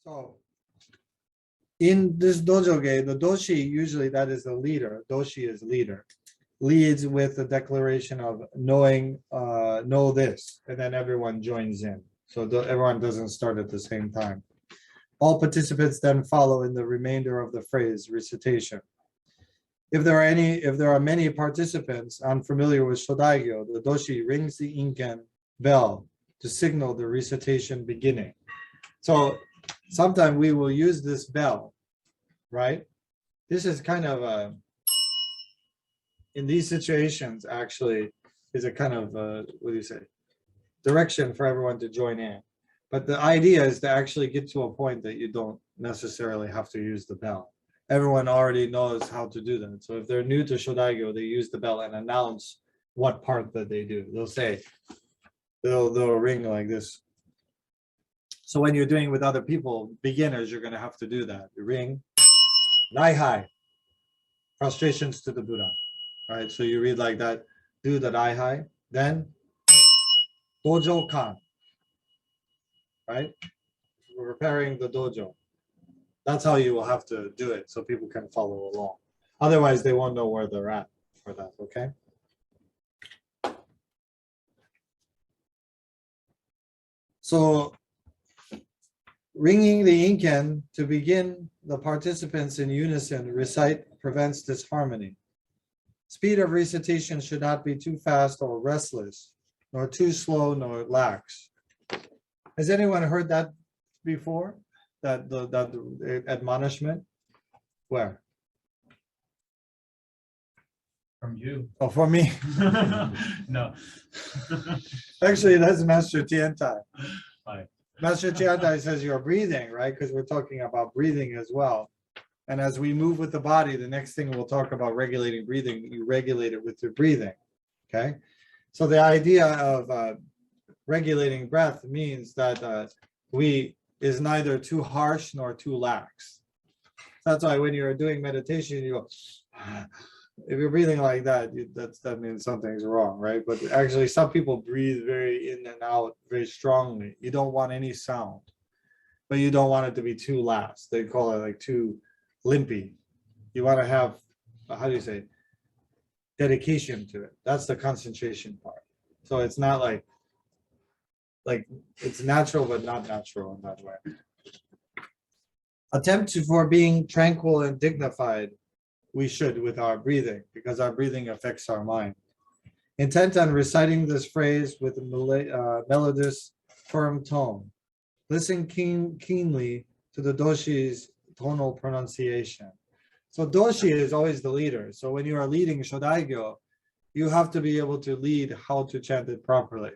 So in this dojoge, the doshi, usually that is the leader. Doshi is leader. Leads with the declaration of knowing, know this, and then everyone joins in. So everyone doesn't start at the same time. All participants then follow in the remainder of the phrase recitation. If there are many participants unfamiliar with Shodaigyo, the doshi rings the inken bell to signal the recitation beginning. So sometimes we will use this bell, right? This is kind of in these situations actually is a kind of what do you say, direction for everyone to join in. But the idea is to actually get to a point that you don't necessarily have to use the bell. Everyone already knows how to do that. So if they're new to Shodaigyo, they use the bell and announce what part that they do. They'll say, they'll ring like this. So when you're doing with other people, beginners, you're going to have to do that. You ring, Nai-hai, prostrations to the Buddha. Right? So you read like that, do the Nai-hai, then Dojo-kan. Right? We're repairing the dojo. That's how you will have to do it so people can follow along. Otherwise, they won't know where they're at for that, okay? So, ringing the inken to begin the participants in unison recite prevents disharmony. Speed of recitation should not be too fast or restless, nor too slow nor lax. Has anyone heard that before? That the admonishment? Where? From you. Oh, for me. No. Actually, that's Master Tiantai. Hi. Master Tiantai says you're breathing, right? Because we're talking about breathing as well. And as we move with the body, the next thing we'll talk about regulating breathing, you regulate it with your breathing, okay? So the idea of regulating breath means that is neither too harsh nor too lax. That's why when you're doing meditation, you go, if you're breathing like that, that means something's wrong, right? But actually, some people breathe very in and out very strongly. You don't want any sound, but you don't want it to be too lax. They call it like too limpy. You want to have, how do you say, dedication to it. That's the concentration part. So it's not like it's natural but not natural in that way. Attempt for being tranquil and dignified, we should with our breathing, because our breathing affects our mind. Intent on reciting this phrase with a melodious, firm tone. Listen keenly to the doshi's tonal pronunciation. So doshi is always the leader. So when you are leading Shodaigyo, you have to be able to lead how to chant it properly.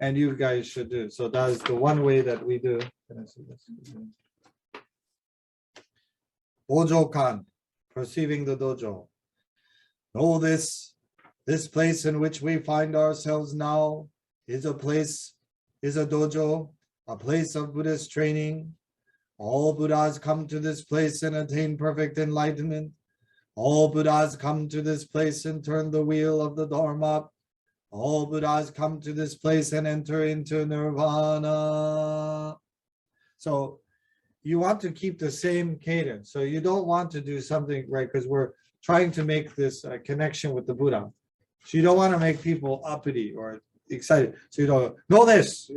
And you guys should do. So that is the one way that we do. Can I see this? Dojo-kan, perceiving the dojo. Know this place in which we find ourselves now is a dojo, a place of Buddhist training. All Buddhas come to this place and attain perfect enlightenment. All Buddhas come to this place and turn the wheel of the Dharma. All Buddhas come to this place and enter into nirvana. So you want to keep the same cadence. So you don't want to do something, right? Because we're trying to make this connection with the Buddha. So you don't want to make people uppity or excited. So you don't know this,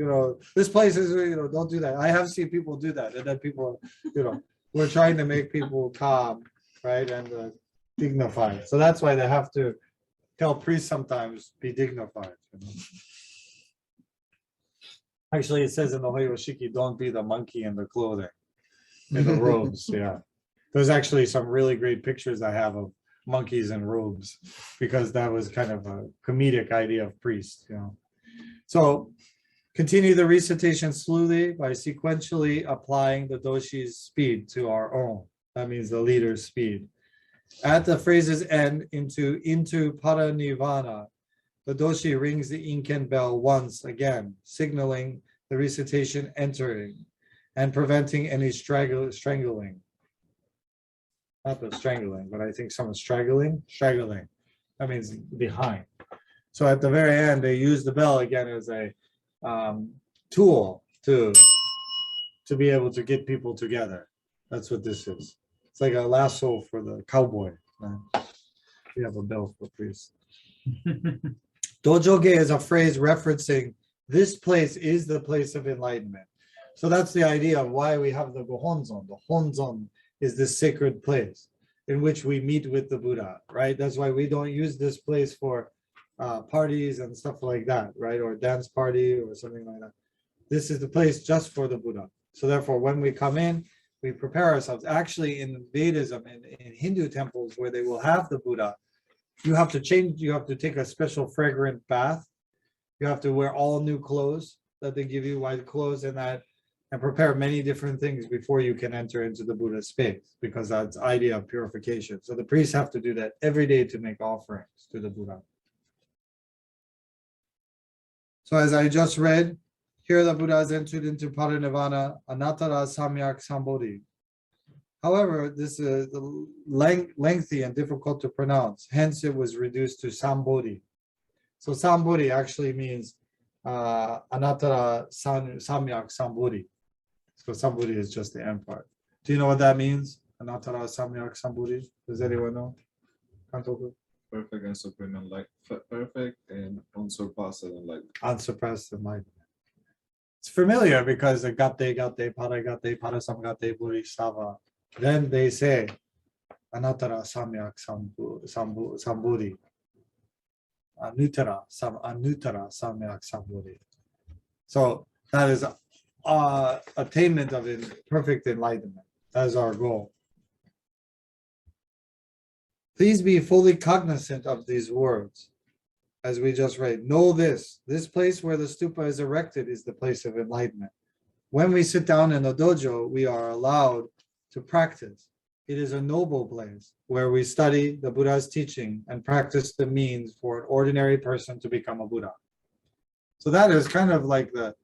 this place is, don't do that. I have seen people do that. And then people, we're trying to make people calm, right? And dignified. So that's why they have to tell priests sometimes be dignified. Actually, it says in the Hoyoshiki, don't be the monkey in the clothing, in the robes. Yeah. There's actually some really great pictures I have of monkeys in robes, because that was kind of a comedic idea of priests. So continue the recitation slowly by sequentially applying the doshi's speed to our own. That means the leader's speed. At the phrase's end, into paranirvana, the doshi rings the inken bell once again, signaling the recitation entering and preventing any strangling. Not the strangling, but I think someone's straggling. That means behind. So at the very end, they use the bell again as a tool to to be able to get people together. That's what this is. It's like a lasso for the cowboy. We have a bell for priests. Dojoge is a phrase referencing this place is the place of enlightenment. So that's the idea of why we have the Gohonzon. The Honzon is this sacred place in which we meet with the Buddha, right? That's why we don't use this place for parties and stuff like that, right? Or dance party or something like that. This is the place just for the Buddha. So therefore, when we come in, we prepare ourselves. Actually, in Vedism and in Hindu temples where they will have the Buddha, you have to change, you have to take a special fragrant bath. You have to wear all new clothes that they give you, white clothes and that, and prepare many different things before you can enter into the Buddha space, because that's the idea of purification. So the priests have to do that every day to make offerings to the Buddha. So as I just read, here the Buddha has entered into parinirvana, anattara samyak sambodhi. However, this is lengthy and difficult to pronounce. Hence, it was reduced to sambodhi. So sambodhi actually means anattara samyak sambodhi. So sambodhi is just the end part. Do you know what that means? Anattara samyak sambodhi. Does anyone know? Kantoku? Perfect and supreme enlightenment. Perfect and unsurpassed enlightenment. Unsurpassed enlightenment. It's familiar because the gate, parasamgate, bodhisattva. Then they say, anattara samyak sambodhi. Anuttara samyak sambodhi. So that is attainment of perfect enlightenment. That is our goal. Please be fully cognizant of these words. As we just read, know this place where the stupa is erected is the place of enlightenment. When we sit down in the dojo, we are allowed to practice. It is a noble place where we study the Buddha's teaching and practice the means for an ordinary person to become a Buddha. So that is kind of like the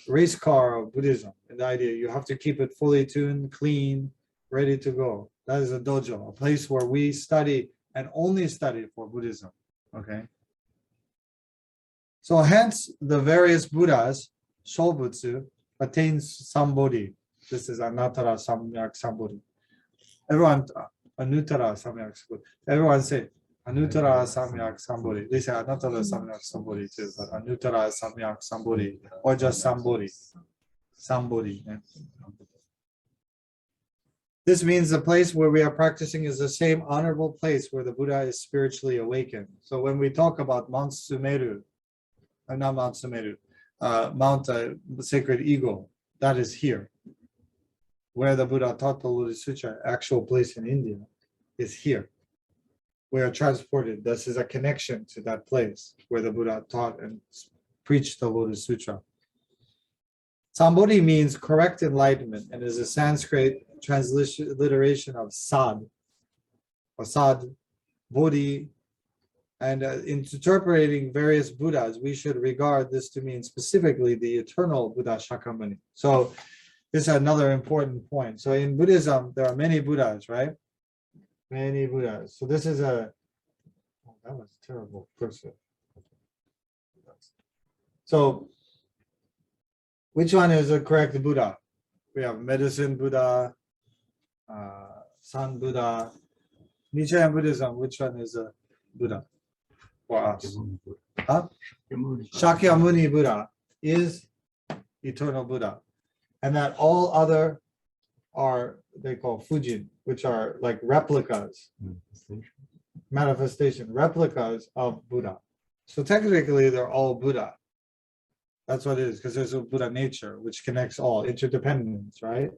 race car of Buddhism. And the idea, you have to keep it fully tuned, clean, ready to go. That is a dojo, a place where we study and only study for Buddhism. Okay. So hence the various Buddhas, Shobutsu, attains Sambodhi. This is Anattara Samyak Sambodhi. Everyone, Anuttara Samyak Sambodhi. Everyone say Anuttara Samyak Sambodhi. They say Anattara Samyak Sambodhi too, but Anuttara Samyak Sambodhi or just Sambodhi. Sambodhi. Yeah. This means the place where we are practicing is the same honorable place where the Buddha is spiritually awakened. So when we talk about Mount Sumeru, not Mount Sumeru, Mount Sacred Eagle, that is here. Where the Buddha taught the Lotus Sutra, actual place in India, is here. We are transported. This is a connection to that place where the Buddha taught and preached the Lotus Sutra. Sambodhi means correct enlightenment and is a Sanskrit transliteration of sad, or sad, bodhi. And in interpreting various Buddhas, we should regard this to mean specifically the eternal Buddha Shakyamuni. So this is another important point. So in Buddhism, there are many Buddhas, right? Many Buddhas. So this is that was a terrible person. So which one is the correct Buddha? We have medicine Buddha, Sun Buddha. Nichiren Buddhism, which one is a Buddha for us? Huh? Shakyamuni Buddha is eternal Buddha. And that all other are, they call Fujin, which are like replicas, manifestation, replicas of Buddha. So technically they're all Buddha. That's what it is, because there's a Buddha nature, which connects all, interdependence, right?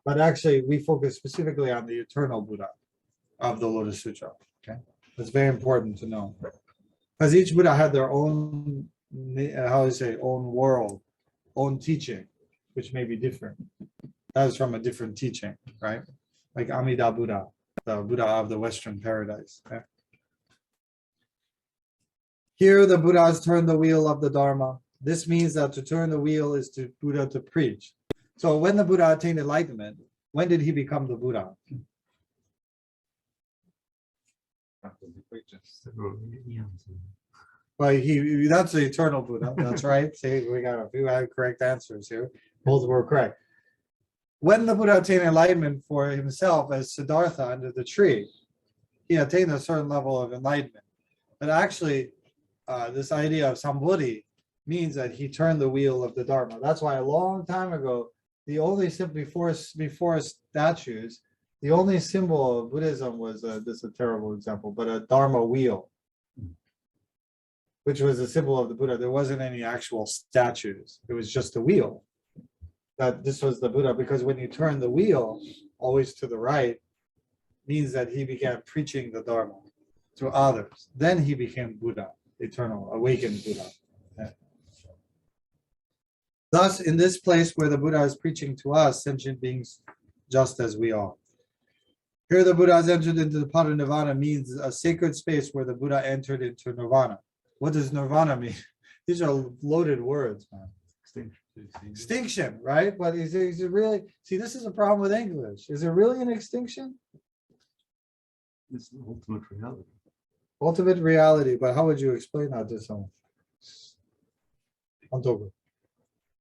But actually, we focus specifically on the eternal Buddha of the Lotus Sutra, okay? That's very important to know. Because each Buddha had their own, how do you say, own world, own teaching, which may be different. That is from a different teaching, right? Like Amida Buddha, the Buddha of the Western paradise. Okay? Here, the Buddhas turn the wheel of the Dharma. This means that to turn the wheel is to Buddha to preach. So when the Buddha attained enlightenment, when did he become the Buddha? Well, that's the eternal Buddha. That's right. See, we got a few correct answers here. Both were correct. When the Buddha attained enlightenment for himself as Siddhartha under the tree, he attained a certain level of enlightenment. But actually, this idea of Sambodhi means that he turned the wheel of the Dharma. That's why a long time ago, the only symbol before statues, the only symbol of Buddhism was this is a terrible example, but a Dharma wheel, which was a symbol of the Buddha. There wasn't any actual statues. It was just a wheel. That this was the Buddha, because when you turn the wheel always to the right, means that he began preaching the Dharma to others. Then he became Buddha, eternal, awakened Buddha. Yeah. Thus, in this place where the Buddha is preaching to us, sentient beings just as we are. Here the Buddha has entered into the Parinirvana means a sacred space where the Buddha entered into nirvana. What does nirvana mean? These are loaded words, man. Extinction, right? But is it really, see, this is a problem with English. Is it really an extinction? It's the ultimate reality. Ultimate reality, but how would you explain that to someone?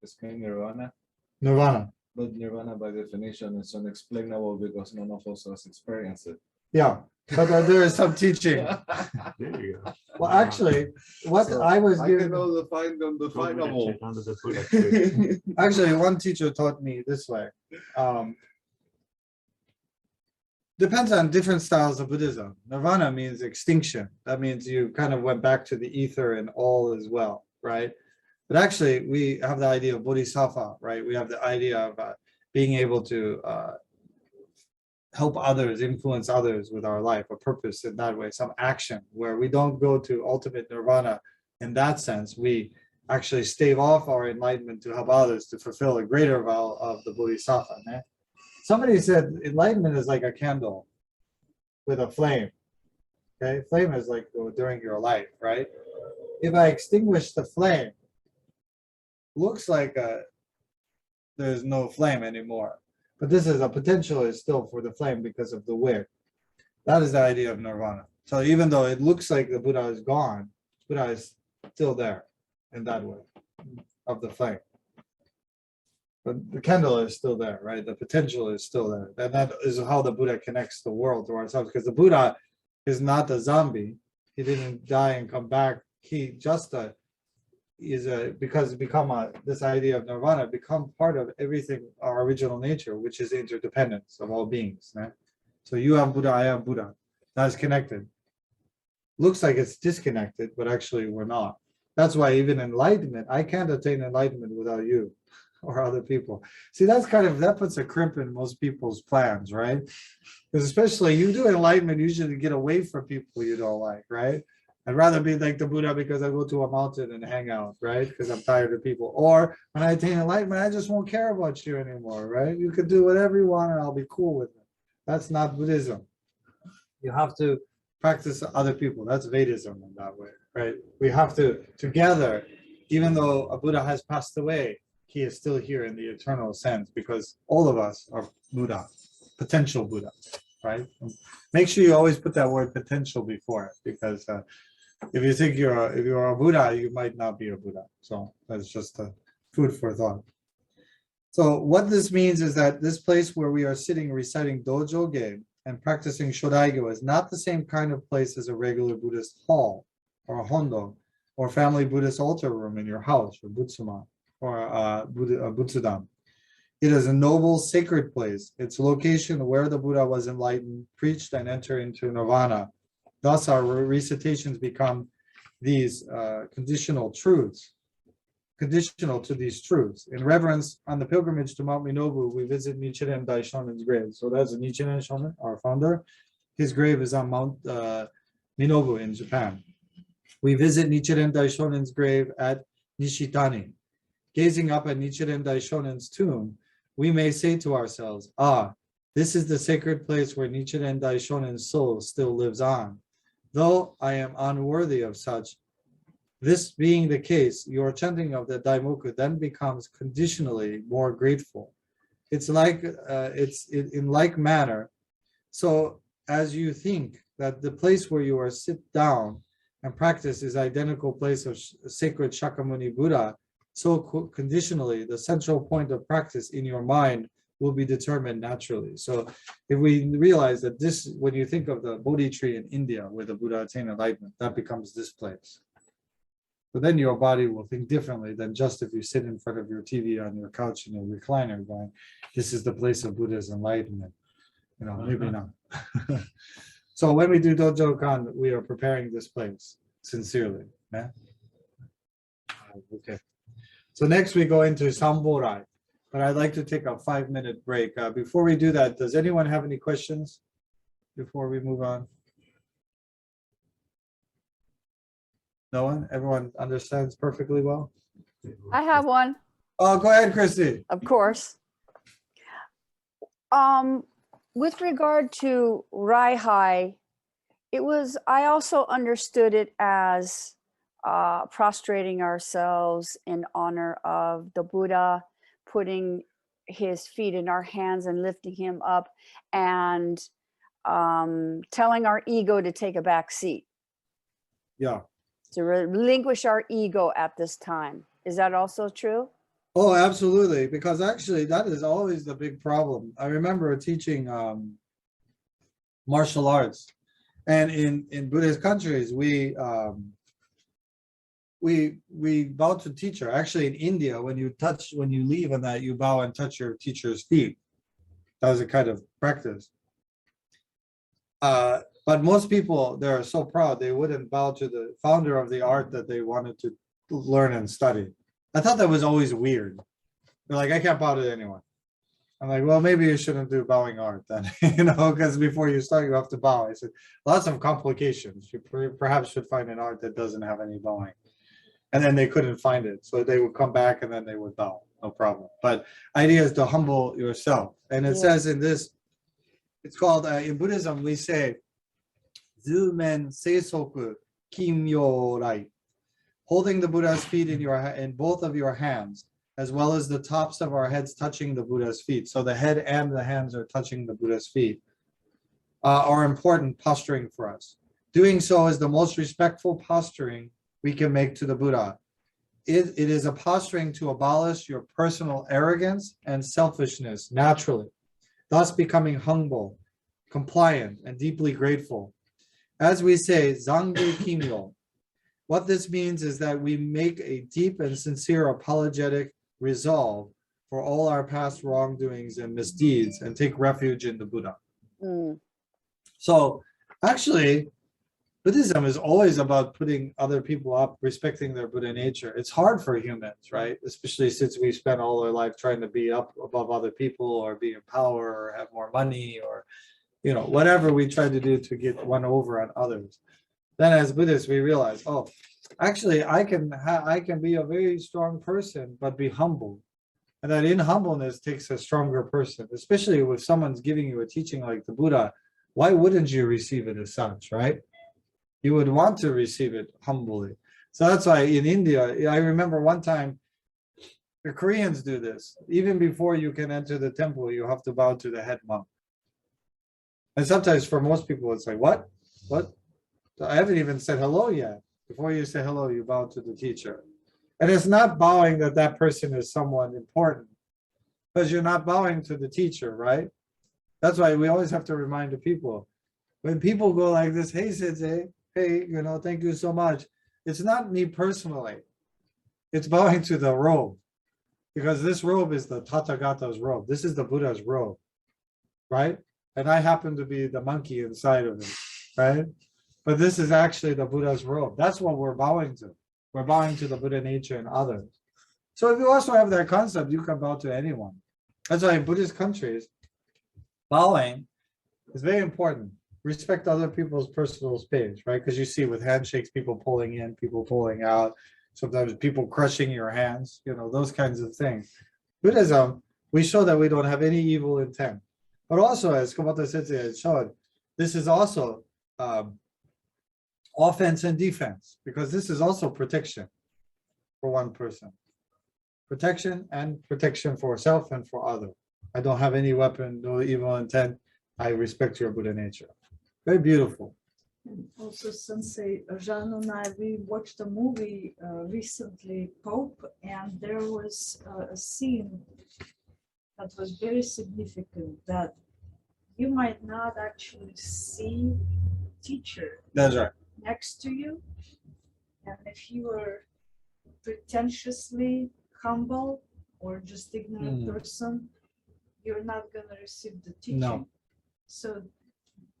Explain nirvana. Nirvana. But nirvana by definition is unexplainable because none of us has experienced it. Yeah, but there is some teaching. There you go. Well, actually, what So, I was I given, can know the find undefinable. Check under the Buddha tree. actually, one teacher taught me this way. Depends on different styles of Buddhism. Nirvana means extinction. That means you kind of went back to the ether and all is well, right? But actually, we have the idea of bodhisattva, right? We have the idea of being able to help others, influence others with our life, a purpose in that way, some action where we don't go to ultimate nirvana in that sense. We actually stave off our enlightenment to help others to fulfill a greater vow of the bodhisattva. Man. Somebody said enlightenment is like a candle with a flame. Okay, flame is like during your life, right? If I extinguish the flame, looks like there's no flame anymore. But this is a potential is still for the flame because of the wick. That is the idea of nirvana. So even though it looks like the Buddha is gone, Buddha is still there in that way of the flame. But the candle is still there, right? The potential is still there. And that is how the Buddha connects the world to ourselves. Because the Buddha is not a zombie. He didn't die and come back. He just because this idea of nirvana become part of everything, our original nature, which is interdependence of all beings. Right? So you have Buddha, I have Buddha. That's connected. Looks like it's disconnected, but actually we're not. That's why even enlightenment, I can't attain enlightenment without you or other people. See, that puts a crimp in most people's plans, right? Because especially you do enlightenment usually to get away from people you don't like, right? I'd rather be like the Buddha because I go to a mountain and hang out, right? Because I'm tired of people. Or when I attain enlightenment, I just won't care about you anymore, right? You could do whatever you want and I'll be cool with it. That's not Buddhism. You have to practice other people. That's Vedism in that way, right? We have to together, even though a Buddha has passed away, he is still here in the eternal sense because all of us are Buddha, potential Buddha, right? Make sure you always put that word potential before it because if you think if you're a Buddha, you might not be a Buddha. So that's just a food for thought. So what this means is that this place where we are sitting reciting Dojo-ge and practicing Shodaigyo is not the same kind of place as a regular Buddhist hall or a hondo or family Buddhist altar room in your house or Butsuma or a Butsudan. It is a noble, sacred place. Its location where the Buddha was enlightened, preached, and entered into nirvana. Thus, our recitations become these conditional to these truths. In reverence, on the pilgrimage to Mount Minobu, we visit Nichiren Daishonin's grave. So that's Nichiren Shonin, our founder. His grave is on Mount Minobu in Japan. We visit Nichiren Daishonin's grave at Nishitani. Gazing up at Nichiren Daishonin's tomb, we may say to ourselves, this is the sacred place where Nichiren Daishonin's soul still lives on. Though I am unworthy of such, this being the case, your chanting of the Daimoku then becomes conditionally more grateful. It's like, in like manner. So as you think that the place where you are sit down and practice is identical place of sacred Shakyamuni Buddha, so conditionally, the central point of practice in your mind will be determined naturally. So if we realize that this, when you think of the Bodhi tree in India where the Buddha attained enlightenment, that becomes this place. But then your body will think differently than just if you sit in front of your TV on your couch in a recliner going, this is the place of Buddha's enlightenment. You know, maybe not. So when we do Dojo Kan, we are preparing this place sincerely. Yeah? Okay. So next we go into Samborai. But I'd like to take a 5-minute break. Before we do that, does anyone have any questions before we move on? No one? Everyone understands perfectly well? I have one, Oh, go ahead, Christy. of course. With regard to Raihai, I also understood it as prostrating ourselves in honor of the Buddha, putting his feet in our hands and lifting him up, and telling our ego to take a back seat, Yeah. to relinquish our ego at this time. Is that also true? Oh, absolutely. Because actually, that is always the big problem. I remember teaching martial arts, and in Buddhist countries, we bow to teacher. Actually, in India, when you leave and that, you bow and touch your teacher's feet. That was a kind of practice. But most people, they're so proud, they wouldn't bow to the founder of the art that they wanted to learn and study. I thought that was always weird. They're like, I can't bow to anyone. I'm like, well, maybe you shouldn't do bowing art then, because before you start, you have to bow. I said, lots of complications. You perhaps should find an art that doesn't have any bowing. And then they couldn't find it. So they would come back and then they would bow, no problem. But idea is to humble yourself. And it says in this, it's called, in Buddhism, we say, Zumen Seisoku Kimyo Rai. Holding the Buddha's feet in both of your hands, as well as the tops of our heads touching the Buddha's feet. So the head and the hands are touching the Buddha's feet, are important posturing for us. Doing so is the most respectful posturing we can make to the Buddha. It is a posturing to abolish your personal arrogance and selfishness naturally, thus becoming humble, compliant, and deeply grateful. As we say, Zangde Kimyo. What this means is that we make a deep and sincere apologetic resolve for all our past wrongdoings and misdeeds and take refuge in the Buddha. So actually, Buddhism is always about putting other people up, respecting their Buddha nature. It's hard for humans, right? Especially since we spend all our life trying to be up above other people or be in power or have more money or, whatever we try to do to get one over on others. Then as Buddhists, we realize, oh, actually, I can be a very strong person, but be humble. And that in humbleness takes a stronger person, especially if someone's giving you a teaching like the Buddha. Why wouldn't you receive it as such, right? You would want to receive it humbly. So that's why in India, I remember one time, the Koreans do this. Even before you can enter the temple, you have to bow to the head monk. And sometimes for most people, it's like, what? I haven't even said hello yet. Before you say hello, you bow to the teacher. And it's not bowing that person is someone important, because you're not bowing to the teacher, right? That's why we always have to remind the people. When people go like this, hey, Sensei, hey, thank you so much. It's not me personally. It's bowing to the robe, because this robe is the Tathagata's robe. This is the Buddha's robe, right? And I happen to be the monkey inside of it, right? But this is actually the Buddha's robe. That's what we're bowing to. We're bowing to the Buddha nature and others. So if you also have that concept, you can bow to anyone. That's why in Buddhist countries, bowing is very important. Respect other people's personal space, right? Because you see with handshakes, people pulling in, people pulling out, sometimes people crushing your hands, those kinds of things. Buddhism, we show that we don't have any evil intent. But also, as Komoto Sensei has shown, this is also offense and defense, because this is also protection for one person. Protection and protection for self and for other. I don't have any weapon, no evil intent. I respect your Buddha nature. Very beautiful. Also, Sensei Jean and I, we watched a movie recently, Pope, and there was a scene that was very significant that you might not actually see teacher That's right. next to you. And if you were pretentiously humble or just ignorant person, you're not going to receive the teaching. No. So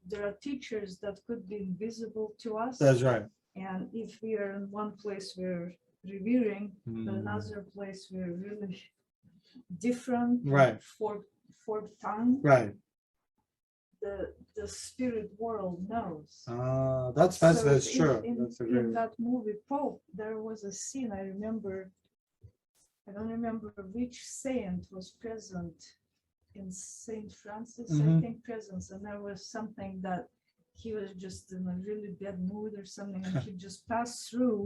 there are teachers that could be invisible to us. That's right. And if we are in one place we're revering, another place we're really different, Right. for tongue, Right. the spirit world knows. That's So that's true. in That's a great. that movie Pope, there was a scene I remember. I don't remember which saint was present in Saint Francis, I think presence, and there was something that he was just in a really bad mood or something, and he just passed through,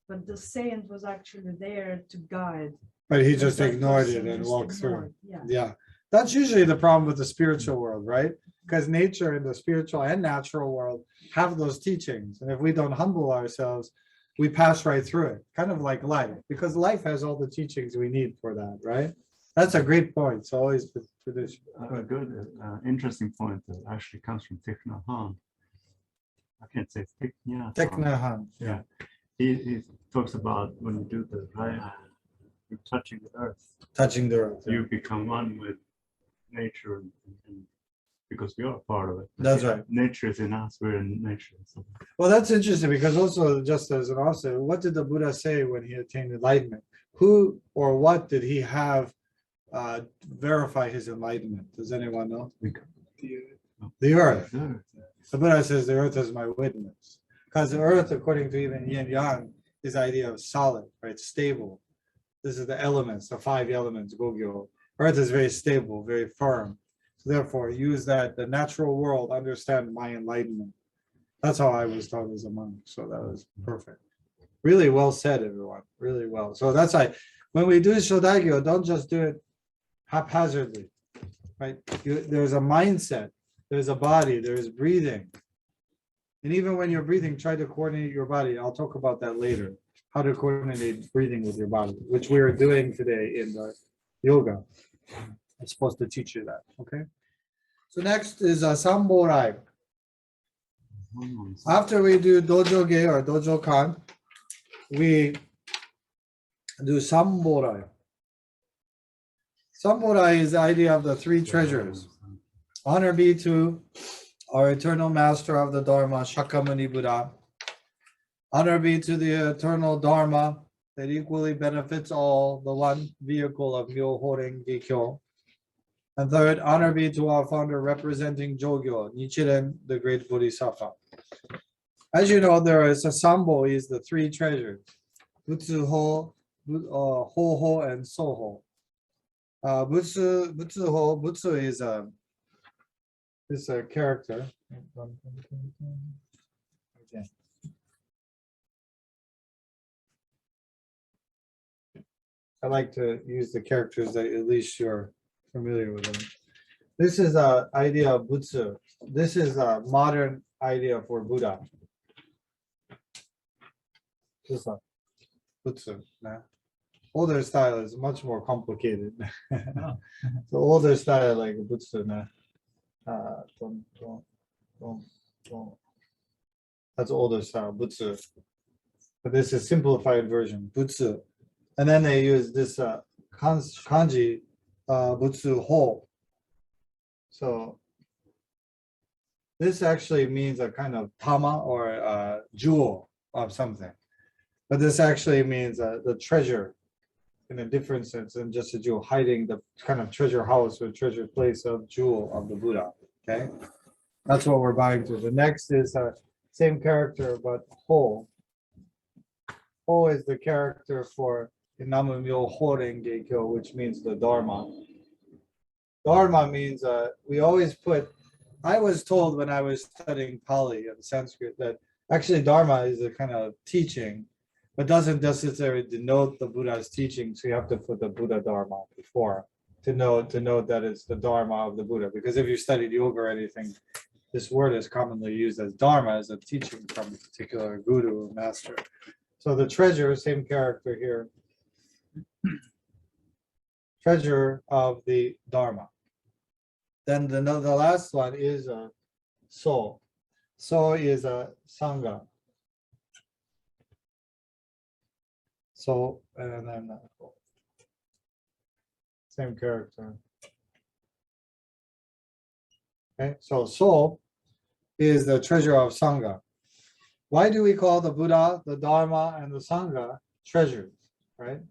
but the saint was actually there to guide. But he But just that ignored it person and just walked through. ignored, Yeah. Yeah. That's usually the problem with the spiritual world, right? Because nature and the spiritual and natural world have those teachings. And if we don't humble ourselves, we pass right through it, kind of like life, because life has all the teachings we need for that, right? That's a great point. So always with tradition. A good, interesting point that actually comes from Thich Nhat Hanh. I can't say Thich Nhat Hanh. Thich Nhat Hanh. Yeah. He talks about when you do the right, you're touching the earth. Touching the earth. You become one with nature, and because we are part of it. That's right. Nature is in us, we're in nature. So. Well, that's interesting because also, just as an offset, what did the Buddha say when he attained enlightenment? Who or what did he have verify his enlightenment? Does anyone know? The earth. The Buddha says the earth is my witness. Because the earth, according to even yin yang, is the idea of solid, right? Stable. This is the elements, the 5 elements, Gogyo. Earth is very stable, very firm. So therefore, use that, the natural world, understand my enlightenment. That's how I was taught as a monk. So that was perfect. Really well said, everyone. Really well. So that's why when we do Shodaigyo, don't just do it haphazardly, right? There's a mindset, there's a body, there's breathing. And even when you're breathing, try to coordinate your body. I'll talk about that later, how to coordinate breathing with your body, which we are doing today in the yoga. I'm supposed to teach you that, okay? So next is Samborai. After we do Dojo Ge or Dojo Kan, we do Samborai. Samborai is the idea of the 3 treasures. Honor be to our eternal master of the Dharma, Shakyamuni Buddha. Honor be to the eternal Dharma that equally benefits all, the one vehicle of Myoho Gekyo. And third, honor be to our founder representing Jogyo, Nichiren, the great Bodhisattva. As you know, there is a Sambo is the 3 treasures, Butsuho, Hoho, and Soho. Butsu is a character. Okay. I like to use the characters that at least you're familiar with them. This is an idea of Butsu. This is a modern idea for Buddha. This one, Butsu. Older style is much more complicated. The older style like Butsu. That's older style, Butsu. But this is simplified version, Butsu. And then they use this kanji, Butsu Ho. So this actually means a kind of tama or a jewel of something. But this actually means the treasure in a different sense than just a jewel, hiding the kind of treasure house or treasure place of jewel of the Buddha. Okay, that's what we're buying to. The next is same character, but Ho. Ho is the character for Inamu Myoho Gekyo, which means the Dharma. Dharma means we always put, I was told when I was studying Pali and Sanskrit that actually Dharma is a kind of teaching, but doesn't necessarily denote the Buddha's teaching. So you have to put the Buddha Dharma before to note that it's the Dharma of the Buddha. Because if you studied yoga or anything, this word is commonly used as dharma, as a teaching from a particular guru or master. So the treasure, same character here. Treasure of the dharma. Then the last one is so. So is a sangha. So, and then same character. Okay, so is the treasure of sangha. Why do we call the Buddha, the Dharma, and the Sangha treasures, right?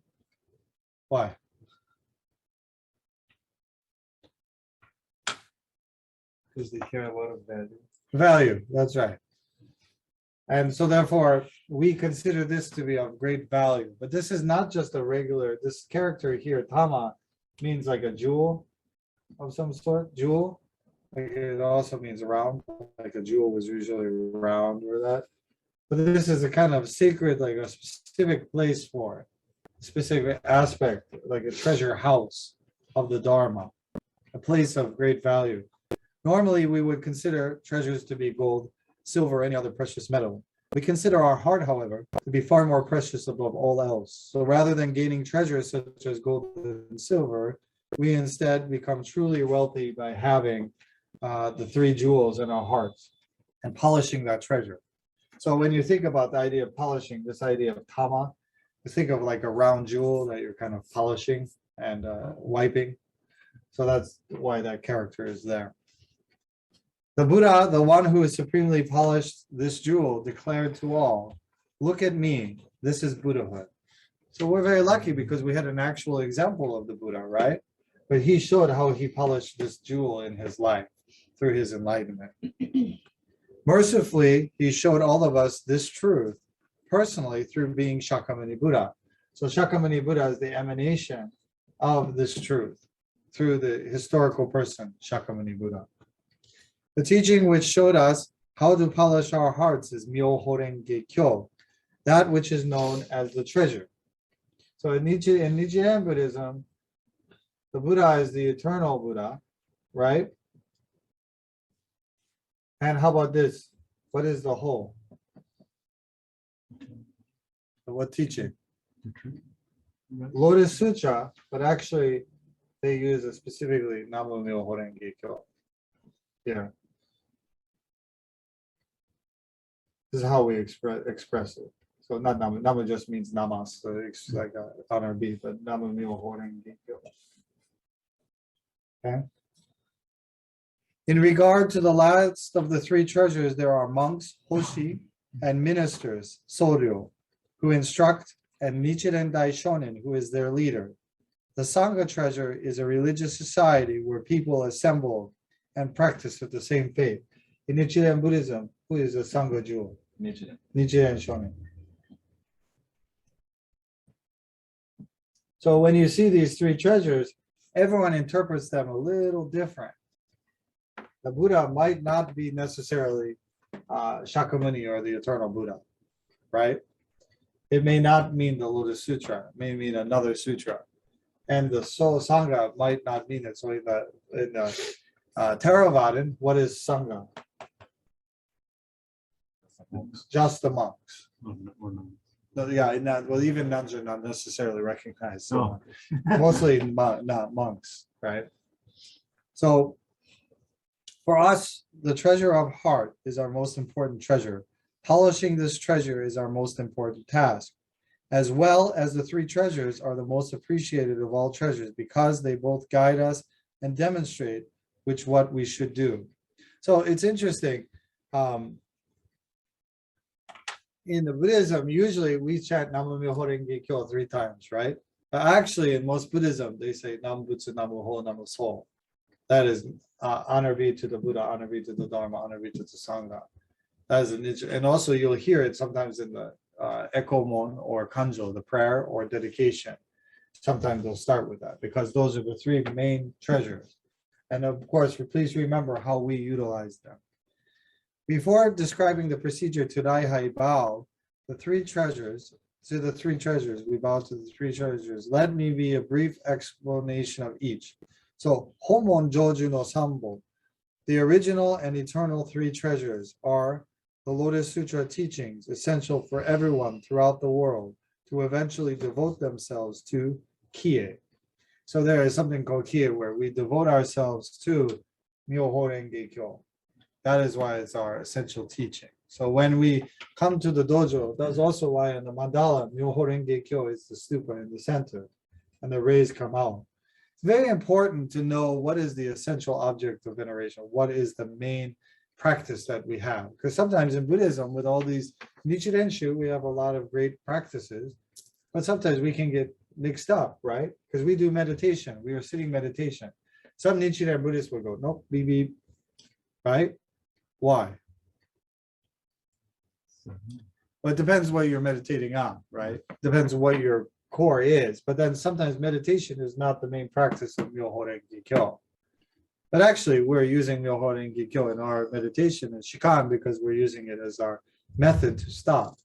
Why? Because they carry a lot of value. Value, that's right. And so therefore, we consider this to be of great value. But this is not just a regular, this character here, Tama, means like a jewel of some sort, jewel. Like it also means round, like a jewel was usually round or that. But this is a kind of sacred, like a specific place for it, specific aspect, like a treasure house of the Dharma, a place of great value. Normally, we would consider treasures to be gold, silver, or any other precious metal. We consider our heart, however, to be far more precious above all else. So rather than gaining treasures such as gold and silver, we instead become truly wealthy by having the three jewels in our hearts and polishing that treasure. So when you think about the idea of polishing, this idea of tama, you think of like a round jewel that you're kind of polishing and wiping. So that's why that character is there. The Buddha, the one who is supremely polished this jewel, declared to all, look at me, this is Buddhahood. So we're very lucky because we had an actual example of the Buddha, right? But he showed how he polished this jewel in his life through his enlightenment. Mercifully, he showed all of us this truth personally through being Shakyamuni Buddha. So Shakyamuni Buddha is the emanation of this truth through the historical person, Shakyamuni Buddha. The teaching which showed us how to polish our hearts is Myoho-renge Kyo, that which is known as the treasure. So in Nichiren Buddhism, the Buddha is the eternal Buddha, right? And how about this? What is the whole? What teaching? Lotus Sutra, but actually they use it specifically Namu Myoho Renge Kyo. Yeah. This is how we express it. So not Namu. Namu just means namas, so it's like a honor be, but Namu Myoho Renge Kyo. Okay. In regard to the last of the three treasures, there are monks, hoshi, and ministers, soryo, who instruct, and Nichiren Daishonin, who is their leader. The Sangha treasure is a religious society where people assemble and practice with the same faith. In Nichiren Buddhism, who is a Sangha jewel? Nichiren Shonin. So when you see these three treasures, everyone interprets them a little different. The Buddha might not be necessarily Shakyamuni or the eternal Buddha, right? It may not mean the Lotus Sutra, it may mean another sutra. And the Soul Sangha might not mean it. So in the Theravadan, what is Sangha? Just the monks. Yeah, well, even nuns are not necessarily recognized. So mostly not monks, right? So for us, the treasure of heart is our most important treasure. Polishing this treasure is our most important task, as well as the three treasures are the most appreciated of all treasures because they both guide us and demonstrate what we should do. So it's interesting. In the Buddhism, usually we chant Namu Myoho Renge Kyo 3 times, right? But actually, in most Buddhism, they say Nam Butsu Namu Ho Namu So. That is honor be to the Buddha, honor be to the Dharma, honor be to the Sangha. That is and also you'll hear it sometimes in the Ekomon or Kanjo, the prayer or dedication. Sometimes they'll start with that because those are the 3 main treasures. And of course, please remember how we utilize them. Before describing the procedure to Daihai bow, we bow to the 3 treasures. Let me be a brief explanation of each. So, Homon Joju no Sambo, The original and eternal three treasures are the Lotus Sutra teachings, essential for everyone throughout the world to eventually devote themselves to Kie. So there is something called Kie where we devote ourselves to Myoho Renge Kyo. That is why it's our essential teaching. So when we come to the dojo, that's also why in the mandala, Myoho Renge Kyo is the stupa in the center, and the rays come out. It's very important to know what is the essential object of veneration, what is the main practice that we have. Because sometimes in Buddhism, with all these Nichirenshu, we have a lot of great practices, but sometimes we can get mixed up, right? Because we do meditation, we are sitting meditation. Some Nichiren Buddhists will go, nope, beep, beep, right? Why? Well, it depends what you're meditating on, right? Depends what your core is. But then sometimes meditation is not the main practice of Myoho Renge Kyo. But actually, we're using Myoho Renge Kyo in our meditation in Shikan because we're using it as our method to stop.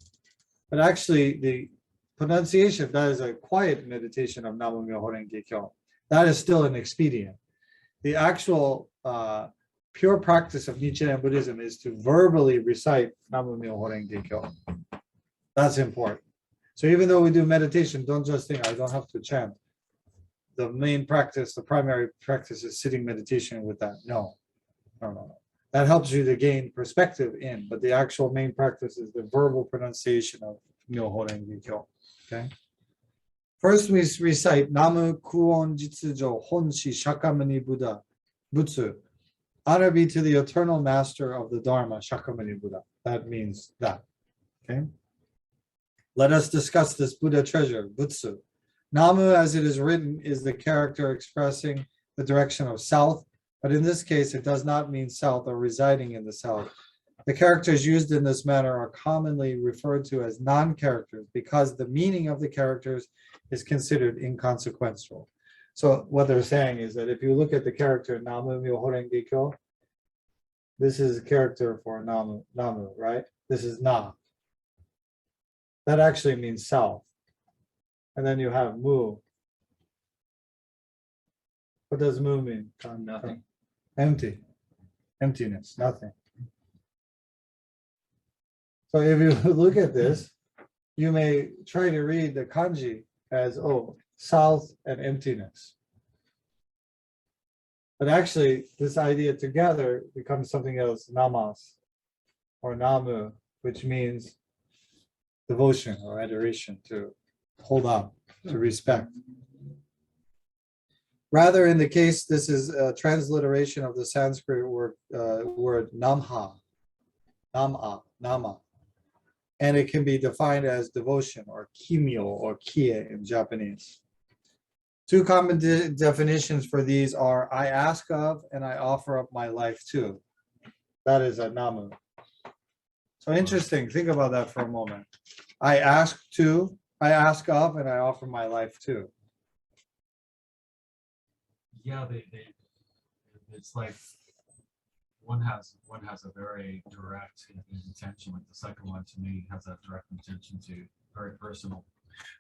But actually, the pronunciation, that is a quiet meditation of Namu Myoho Renge Kyo. That is still an expedient. The actual pure practice of Nichiren Buddhism is to verbally recite Namu Myoho Renge Kyo. That's important. So even though we do meditation, don't just think I don't have to chant. The main practice, the primary practice is sitting meditation with that. No. That helps you to gain perspective in, but the actual main practice is the verbal pronunciation of Myoho Renge Kyo. Okay. First, we recite Namu Kuon Jitsujo Honshi Shakyamuni Buddha Butsu. Honor be to the eternal master of the Dharma, Shakyamuni Buddha. That means that. Okay. Let us discuss this Buddha treasure, Butsu. Namu, as it is written, is the character expressing the direction of south, but in this case, it does not mean south or residing in the south. The characters used in this manner are commonly referred to as non-characters because the meaning of the characters is considered inconsequential. So what they're saying is that if you look at the character Namu Myoho Renge Kyo, this is a character for Namu, right? This is Na. That actually means south. And then you have Mu. What does Mu mean? Nothing. Empty. Emptiness, nothing. So if you look at this, you may try to read the kanji as, oh, south and emptiness. But actually, this idea together becomes something else, namas, or namu, which means devotion or adoration, to hold on, to respect. Rather, in the case, this is a transliteration of the Sanskrit word namha, nama. And it can be defined as devotion or kimyo or kie in Japanese. Two common definitions for these are I ask of and I offer up my life to. That is a namu. So interesting, think about that for a moment. I ask of, and I offer my life to. Yeah, it's like one has a very direct intention, like the second one to me has a direct intention to very personal.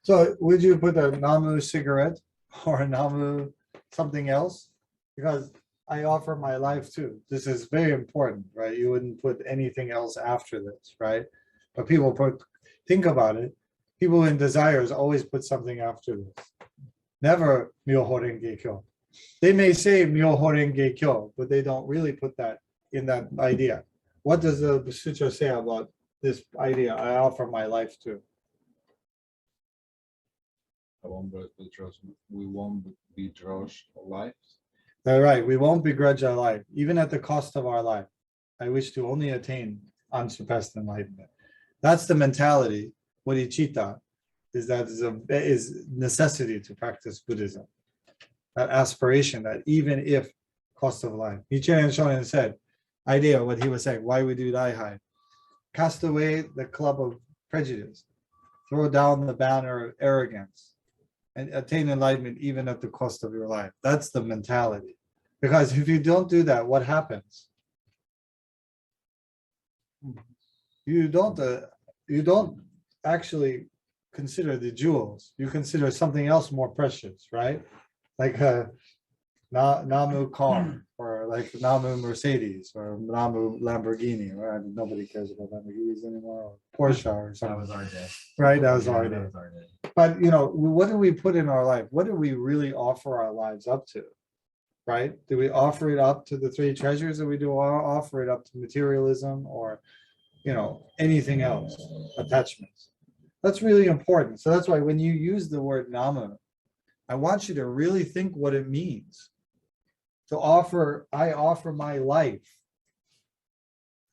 So would you put a namu cigarette or a namu something else? Because I offer my life too. This is very important, right? You wouldn't put anything else after this, right? But people think about it. People in desires always put something after this. Never Myoho Renge Kyo. They may say Myoho Renge Kyo, but they don't really put that in that idea. What does the sutra say about this idea? I offer my life to. We won't begrudge life. All right, we won't begrudge our life, even at the cost of our life. I wish to only attain unsurpassed enlightenment. That's the mentality. Bodhicitta is that is necessity to practice Buddhism. That aspiration that even if cost of life. Nichiren Shonin said, idea what he was saying, why we do Daihai. Cast away the club of prejudice. Throw down the banner of arrogance and attain enlightenment even at the cost of your life. That's the mentality. Because if you don't do that, what happens? You don't actually consider the jewels. You consider something else more precious, right? Like a Namu car or or like Namu Mercedes or Namu Lamborghini, right? Nobody cares about Lamborghinis anymore, or Porsche or That something, was our day. right? That was Yeah, our that day. was our day. But what do we put in our life? What do we really offer our lives up to? Right? Do we offer it up to the three treasures, or we do offer it up to materialism or anything else, attachments? That's really important. So that's why when you use the word nama, I want you to really think what it means. I offer my life.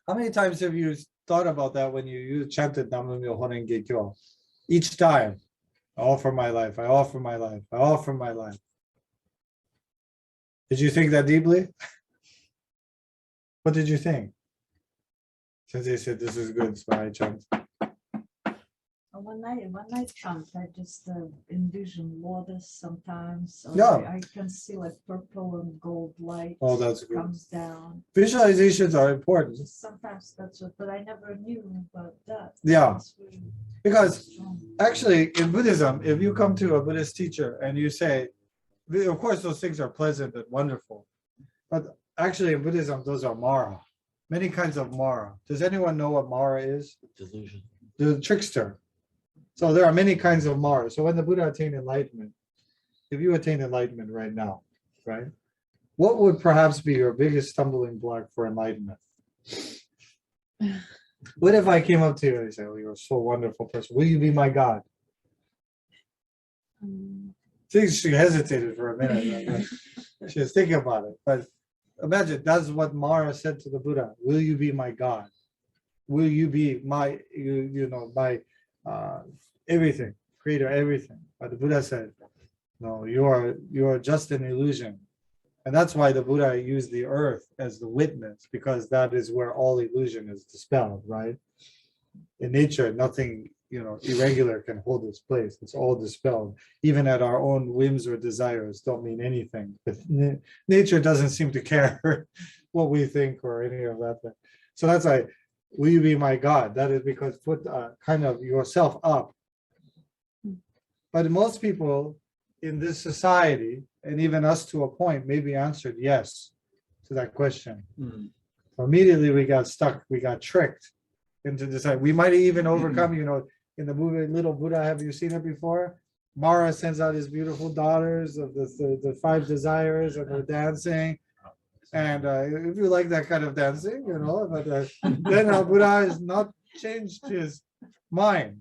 How many times have you thought about that when you chanted Nama Myoho Renge Kyo? Each time, I offer my life, I offer my life, I offer my life. Did you think that deeply? What did you think? Since they said this is good, so I chant. When I chant, I just envision lotus sometimes. Or Yeah. I can see like purple and gold light. Oh, that's good. Comes down. Visualizations are important Just sometimes that's what, but I never knew about that. Yeah. That's really because strong. actually in Buddhism, if you come to a Buddhist teacher and you say, of course, those things are pleasant and wonderful, but actually in Buddhism, those are Mara, many kinds of Mara. Does anyone know what Mara is? Delusion. The trickster. So there are many kinds of Mara. So when the Buddha attained enlightenment, if you attain enlightenment right now, right, what would perhaps be your biggest stumbling block for enlightenment? What if I came up to you and I said, "Oh, you're a so wonderful person. Will you be my God?" She hesitated for a minute. She was thinking about it. But imagine that's what Mara said to the Buddha. Will you be my God? Will you be my, my everything, creator, everything? But the Buddha said, no, you are just an illusion. And that's why the Buddha used the earth as the witness, because that is where all illusion is dispelled, right? In nature, nothing irregular can hold its place. It's all dispelled. Even at our own whims or desires don't mean anything. But nature doesn't seem to care what we think or any of that thing. So that's why, will you be my God? That is because put kind of yourself up. But most people in this society, and even us to a point, maybe answered yes to that question. Immediately we got stuck, we got tricked into deciding. We might even overcome, in the movie Little Buddha, have you seen it before? Mara sends out his beautiful daughters of the five desires, and they're dancing. And if you like that kind of dancing, but then Buddha has not changed his mind.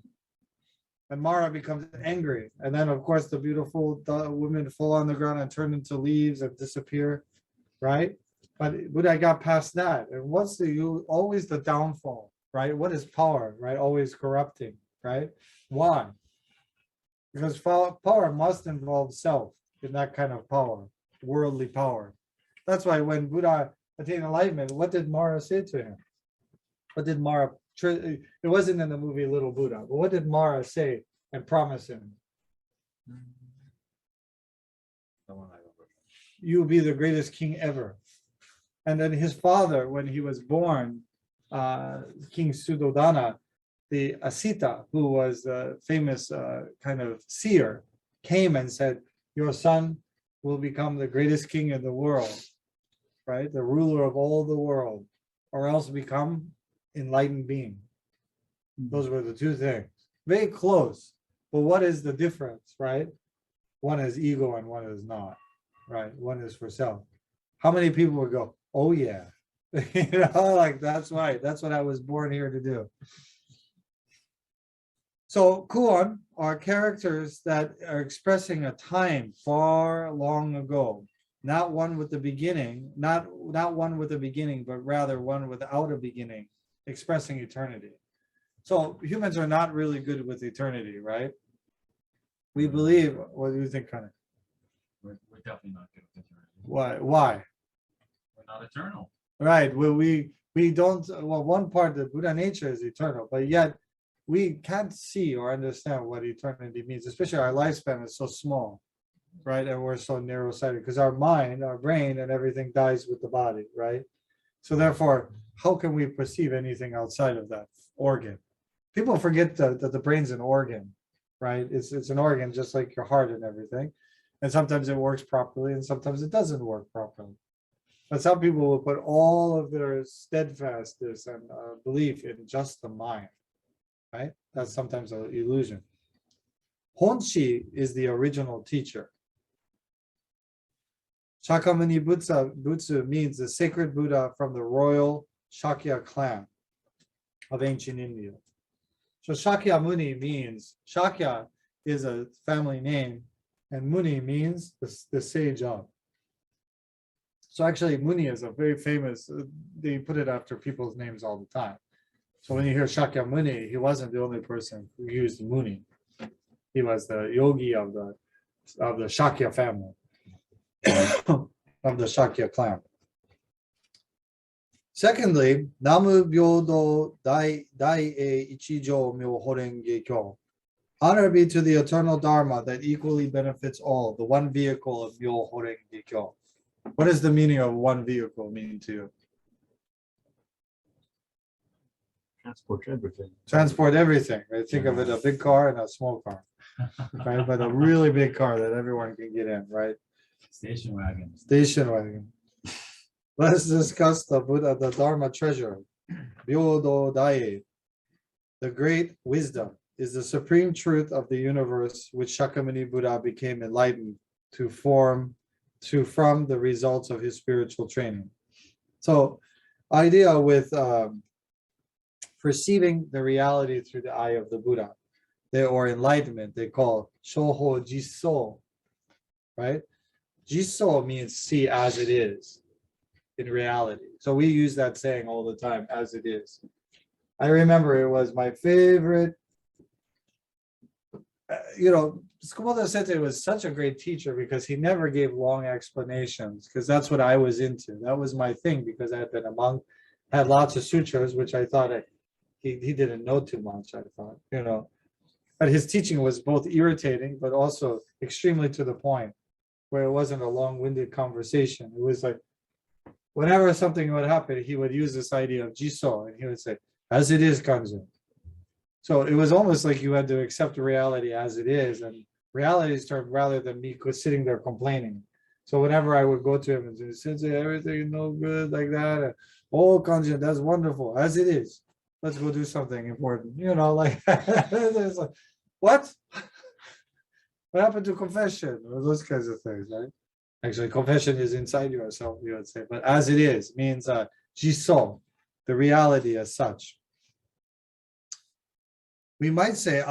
And Mara becomes angry. And then, of course, the beautiful women fall on the ground and turn into leaves and disappear, right? But Buddha got past that. And what's always the downfall, right? What is power, right? Always corrupting, right? Why? Because power must involve self in that kind of power, worldly power. That's why when Buddha attained enlightenment, what did Mara say to him? What did Mara, it wasn't in the movie Little Buddha, but what did Mara say and promise him? You will be the greatest king ever. And then his father, when he was born, King Suddhodana, the Asita, who was a famous kind of seer, came and said, your son will become the greatest king in the world, right? The ruler of all the world, or else become enlightened being. Those were the two things. Very close. But what is the difference, right? One is ego and one is not, right? One is for self. How many people would go, oh yeah, like that's right. That's what I was born here to do. So kuon are characters that are expressing a time far long ago, not one with the beginning, not one with a beginning, but rather one without a beginning, expressing eternity. So humans are not really good with eternity, right? We believe, what do you think, Connor? We're definitely not good with eternity. Why? We're not eternal. Right. Well, we don't, well, one part of Buddha nature is eternal, but yet we can't see or understand what eternity means, especially our lifespan is so small, right? And we're so narrow-sighted because our mind, our brain, and everything dies with the body, right? So therefore, how can we perceive anything outside of that organ? People forget that the brain's an organ, right? It's an organ just like your heart and everything. And sometimes it works properly and sometimes it doesn't work properly. But some people will put all of their steadfastness and belief in just the mind, right? That's sometimes an illusion. Honshi is the original teacher. Shakyamuni Butsu means the sacred Buddha from the royal Shakya clan of ancient India. So Shakyamuni means, Shakya is a family name, and Muni means the sage of. So actually Muni is a very famous, they put it after people's names all the time. So when you hear Shakyamuni, he wasn't the only person who used Muni. He was the yogi of the Shakya family, of the Shakya clan. Secondly, Namu Byodo Dai E Ichijo Myohoren Gekyo. Honor be to the eternal Dharma that equally benefits all, the one vehicle of Myohoren Gekyo. What does the meaning of one vehicle mean to you? Transport everything. Transport everything, right? Think of it, a big car and a small car, right? But a really big car that everyone can get in, right? Station wagon. Station wagon. Let's discuss the Buddha, the Dharma treasure. Byodo Dai. The great wisdom is the supreme truth of the universe, which Shakyamuni Buddha became enlightened from the results of his spiritual training. So, idea with perceiving the reality through the eye of the Buddha, or enlightenment, they call Shoho Jiso, right? Jiso means see as it is in reality. So we use that saying all the time, as it is. I remember it was my favorite. Tsukumoto Sensei was such a great teacher because he never gave long explanations, because that's what I was into. That was my thing, because I had been a monk, had lots of sutras, which I thought he didn't know too much, I thought, But his teaching was both irritating, but also extremely to the point, where it wasn't a long-winded conversation. It was like, whenever something would happen, he would use this idea of jiso, and he would say, as it is, kanjin. So it was almost like you had to accept reality as it is, and reality is turned rather than me sitting there complaining. So whenever I would go to him and say, Sensei, everything is no good, like that, oh, kanjin, that's wonderful, as it is. Let's go do something important, like, it's like, what? What happened to confession? Or those kinds of things, right? Actually, confession is inside yourself, you would say, but as it is means jiso, the reality as such. We might say,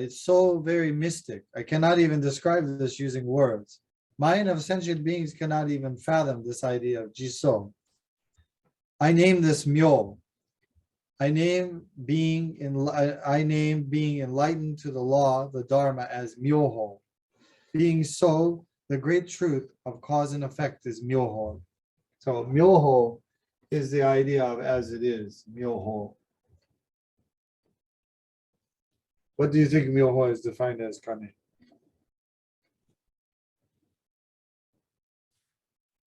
it's so very mystic. I cannot even describe this using words. Mind of sentient beings cannot even fathom this idea of jiso. I name this myo. I name being enlightened to the law, the Dharma, as myoho. Being so, the great truth of cause and effect is myoho. So myoho is the idea of as it is, myoho. What do you think myoho is defined as, Kane?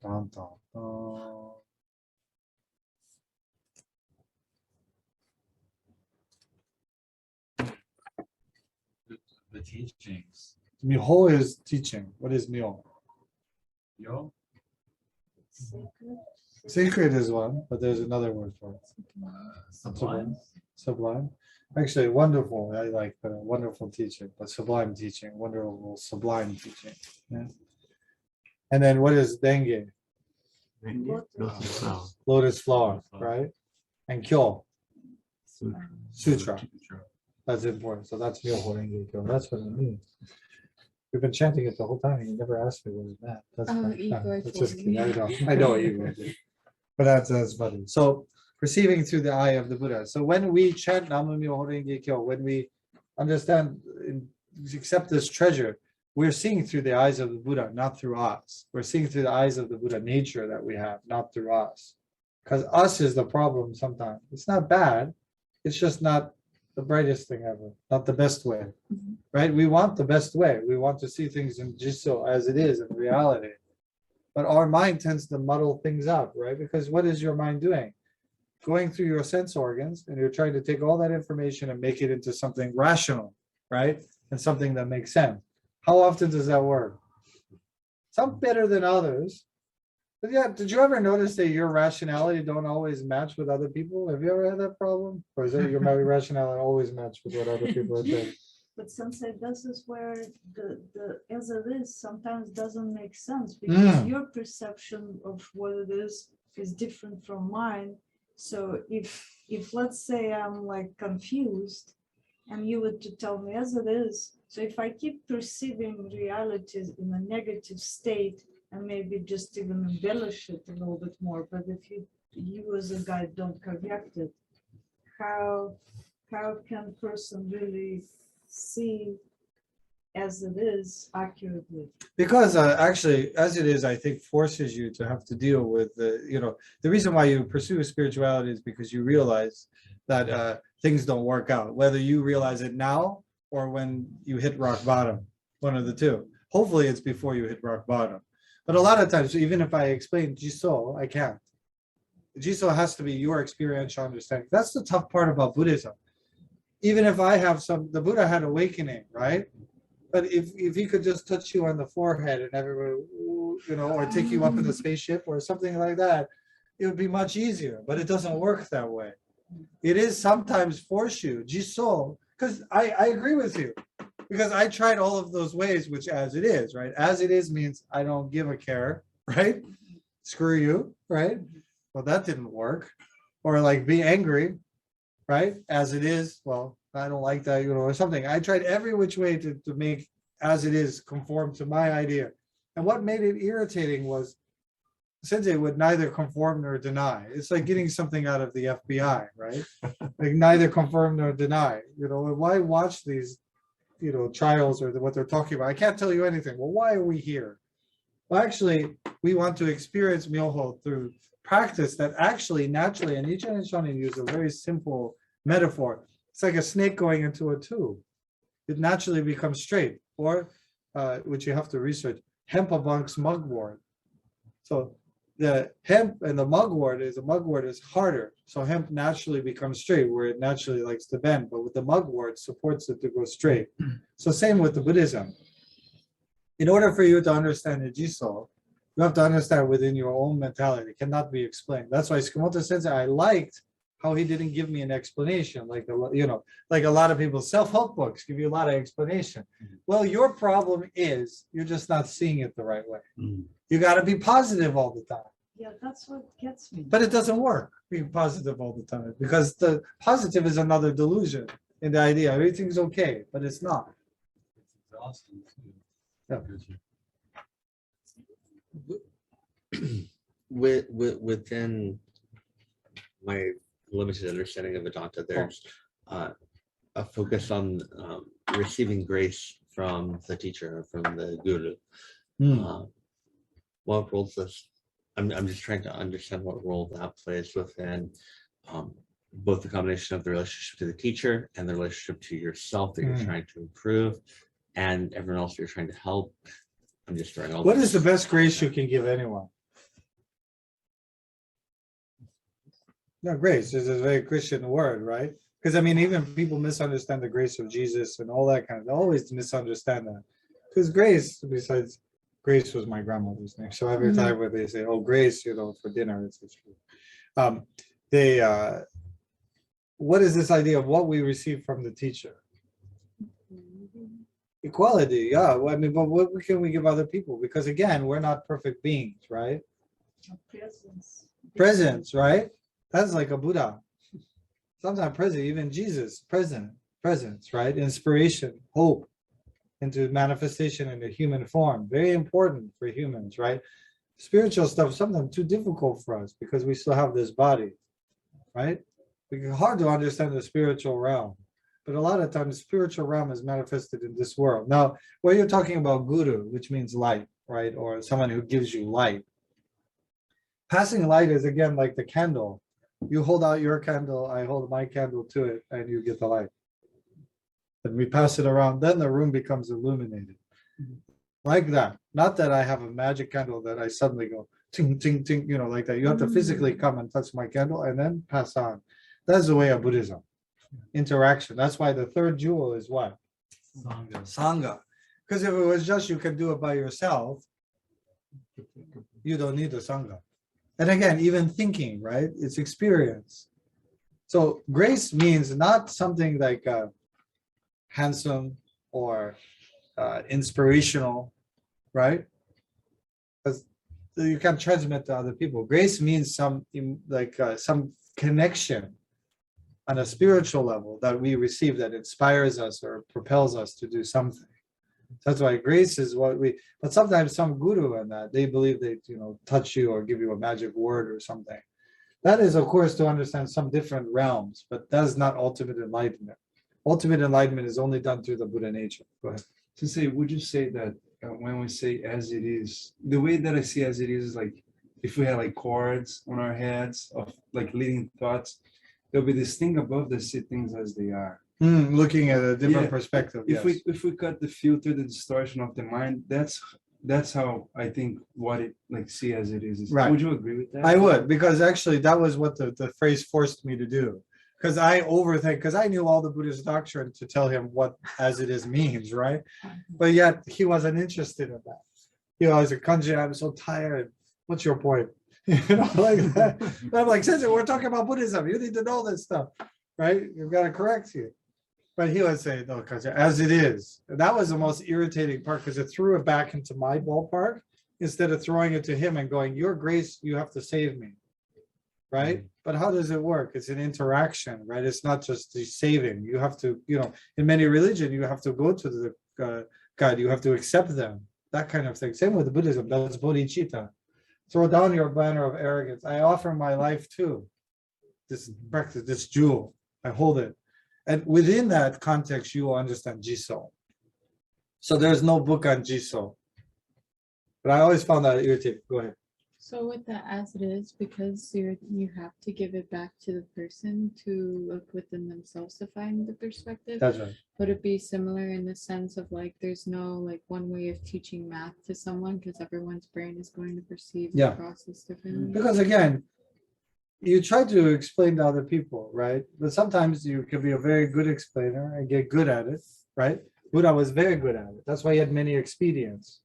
Dun, dun, dun. The teachings. Myoho is teaching. What is myo? Yo, Sacred. Sacred is one, but there's another word for it. sublime. Sublime. Actually, wonderful. I like wonderful teaching, but sublime teaching, wonderful, sublime teaching. Yeah. And then what is dengue? Lotus flower. Lotus flower, right? And kyo, Sutra. sutra. That's important. So that's myoho renge kyo. That's what it means. We've been chanting it the whole time, and you never asked me what it meant. That's funny. That's just kidding. I know what you did. But that's funny. So perceiving through the eye of the Buddha. So when we chant Namu Myoho Renge Kyo, when we understand and accept this treasure, we're seeing through the eyes of the Buddha, not through us. We're seeing through the eyes of the Buddha nature that we have, not through us. Because us is the problem sometimes. It's not bad. It's just not the brightest thing ever, not the best way, right? We want the best way. We want to see things in jiso as it is in reality. But our mind tends to muddle things up, right? Because what is your mind doing? Going through your sense organs, and you're trying to take all that information and make it into something rational, right? And something that makes sense. How often does that work? Some better than others, But yeah, did you ever notice that your rationality don't always match with other people? Have you ever had that problem? Or is it your rationality always match with what other people are saying? But Sensei, this is where the as it is sometimes doesn't make sense because your perception of what it is different from mine. So if let's say I'm like confused and you were to tell me as it is, so if I keep perceiving realities in a negative state and maybe just even embellish it a little bit more, but if you as a guide don't correct it, how can person really see as it is accurately? Because actually, as it is, I think forces you to have to deal with the reason why you pursue spirituality is because you realize that things don't work out, whether you realize it now or when you hit rock bottom, one of the two. Hopefully it's before you hit rock bottom. But a lot of times, even if I explain Jiso, I can't. Jiso has to be your experiential understanding. That's the tough part about Buddhism. Even if I have the Buddha had awakening, right? But if he could just touch you on the forehead and everybody, or take you up in the spaceship or something like that, it would be much easier. But it doesn't work that way. It is sometimes force you, Jiso, because I agree with you. Because I tried all of those ways, which as it is, right? As it is means I don't give a care, right? Screw you, right? Well, that didn't work. Or like be angry, right? As it is, well, I don't like that, or something. I tried every which way to make as it is conform to my idea. And what made it irritating was Sensei would neither conform nor deny. It's like getting something out of the FBI, right? Like neither confirm nor deny. Why watch these, trials or what they're talking about? I can't tell you anything. Well, why are we here? Well, actually, we want to experience Myoho through practice that actually naturally, and Nichiren and Shonin use a very simple metaphor. It's like a snake going into a tube. It naturally becomes straight, or which you have to research, hemp amongst mugwort. So the hemp and the mugwort is harder. So hemp naturally becomes straight, where it naturally likes to bend, but with the mugwort supports it to go straight. So same with the Buddhism. In order for you to understand the Jiso, you have to understand within your own mentality. It cannot be explained. That's why Tsukamoto Sensei, I liked how he didn't give me an explanation, like like a lot of people's self-help books give you a lot of explanation. Well, your problem is you're just not seeing it the right way. You got to be positive all the time. Yeah, that's what gets me. But it doesn't work being positive all the time, because the positive is another delusion in the idea everything's okay, but it's not. It's exhausting too. Yeah. Within my limited understanding of Vedanta, there's a focus on receiving grace from the teacher, from the guru. What role does this? I'm just trying to understand what role that plays within both the combination of the relationship to the teacher and the relationship to yourself that you're trying to improve, and everyone else you're trying to help. I'm just throwing all. What is the best grace you can give anyone? No, grace is a very Christian word, right? Because even people misunderstand the grace of Jesus and all that kind of. They always misunderstand that. Because grace, besides Grace was my grandmother's name. So every time when they say, "Oh, Grace," for dinner, it's true. What is this idea of what we receive from the teacher? Equality, yeah. Well, but what can we give other people? Because again, we're not perfect beings, right? Presence, right? That's like a Buddha. Sometimes present, even Jesus, presence, right? Inspiration, hope into manifestation in the human form. Very important for humans, right? Spiritual stuff, sometimes too difficult for us because we still have this body, right? It's hard to understand the spiritual realm. But a lot of times, the spiritual realm is manifested in this world. Now, when you're talking about guru, which means light, right? Or someone who gives you light. Passing light is, again, like the candle. You hold out your candle, I hold my candle to it, and you get the light. And we pass it around, then the room becomes illuminated. Like that. Not that I have a magic candle that I suddenly go, ting, ting, ting, like that. You have to physically come and touch my candle and then pass on. That's the way of Buddhism. Interaction. That's why the third jewel is what? Sangha. Because if it was just you can do it by yourself, you don't need the Sangha. And again, even thinking, right? It's experience. So grace means not something like handsome or inspirational, right? Because you can transmit to other people. Grace means some connection on a spiritual level that we receive that inspires us or propels us to do something. That's why grace is what we, but sometimes some guru and that they believe they, touch you or give you a magic word or something. That is, of course, to understand some different realms, but that is not ultimate enlightenment. Ultimate enlightenment is only done through the Buddha nature. Go ahead. To say, would you say that when we say as it is, the way that I see as it is like if we had like chords on our heads of like leading thoughts, there'll be this thing above that see things as they are. Looking at a different Yeah. perspective. If Yes. we cut the filter, the distortion of the mind, that's how I think what it like see as it is. Right. Would you agree with that? I would, because actually that was what the phrase forced me to do. Because I overthink, because I knew all the Buddhist doctrine to tell him what as it is means, right? But yet he wasn't interested in that. He was like, Kanji, I'm so tired. What's your point? Like that. And I'm like, Sensei, we're talking about Buddhism. You need to know this stuff, right? You've got to correct you. But he would say, no, Kanji, as it is. And that was the most irritating part because it threw it back into my ballpark instead of throwing it to him and going, your grace, you have to save me. Right? But how does it work? It's an interaction, right? It's not just the saving. You have to, in many religion, you have to go to the God, you have to accept them, that kind of thing. Same with Buddhism, that's bodhicitta. Throw down your banner of arrogance. I offer my life too. This practice, this jewel, I hold it. And within that context, you will understand Jiso. So there's no book on Jiso. But I always found that irritating. Go ahead. So with that as it is, because you have to give it back to the person to look within themselves to find the perspective. That's right. Would it be similar in the sense of like there's no like one way of teaching math to someone because everyone's brain is going to perceive Yeah. the process differently? Because again, you try to explain to other people, right? But sometimes you can be a very good explainer and get good at it, right? Buddha was very good at it. That's why he had many expedients.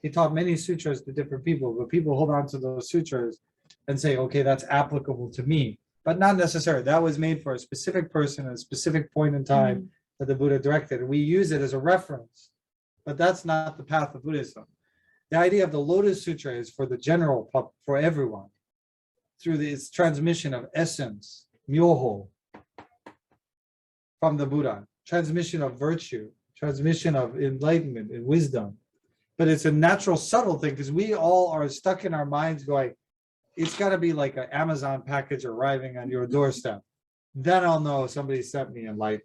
He taught many sutras to different people, but people hold on to those sutras and say, okay, that's applicable to me, but not necessarily. That was made for a specific person at a specific point in time that the Buddha directed. And we use it as a reference, but that's not the path of Buddhism. The idea of the Lotus Sutra is for the general, for everyone, through its transmission of essence, myoho, from the Buddha, transmission of virtue, transmission of enlightenment and wisdom. But it's a natural, subtle thing because we all are stuck in our minds going, it's got to be like an Amazon package arriving on your doorstep. Then I'll know somebody sent me enlightenment.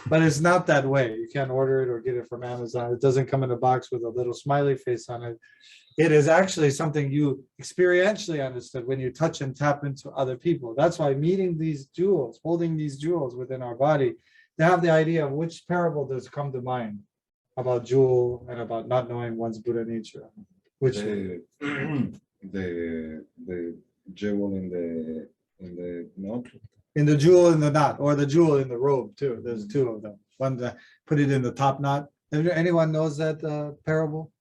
But it's not that way. You can't order it or get it from Amazon. It doesn't come in a box with a little smiley face on it. It is actually something you experientially understood when you touch and tap into other people. That's why meeting these jewels, holding these jewels within our body, they have the idea of which parable does come to mind about jewel and about not knowing one's Buddha nature. Which the jewel in the knot. in the jewel in the knot, or the jewel in the robe too. There's two of them. One that put it in the top knot. Anyone knows that parable?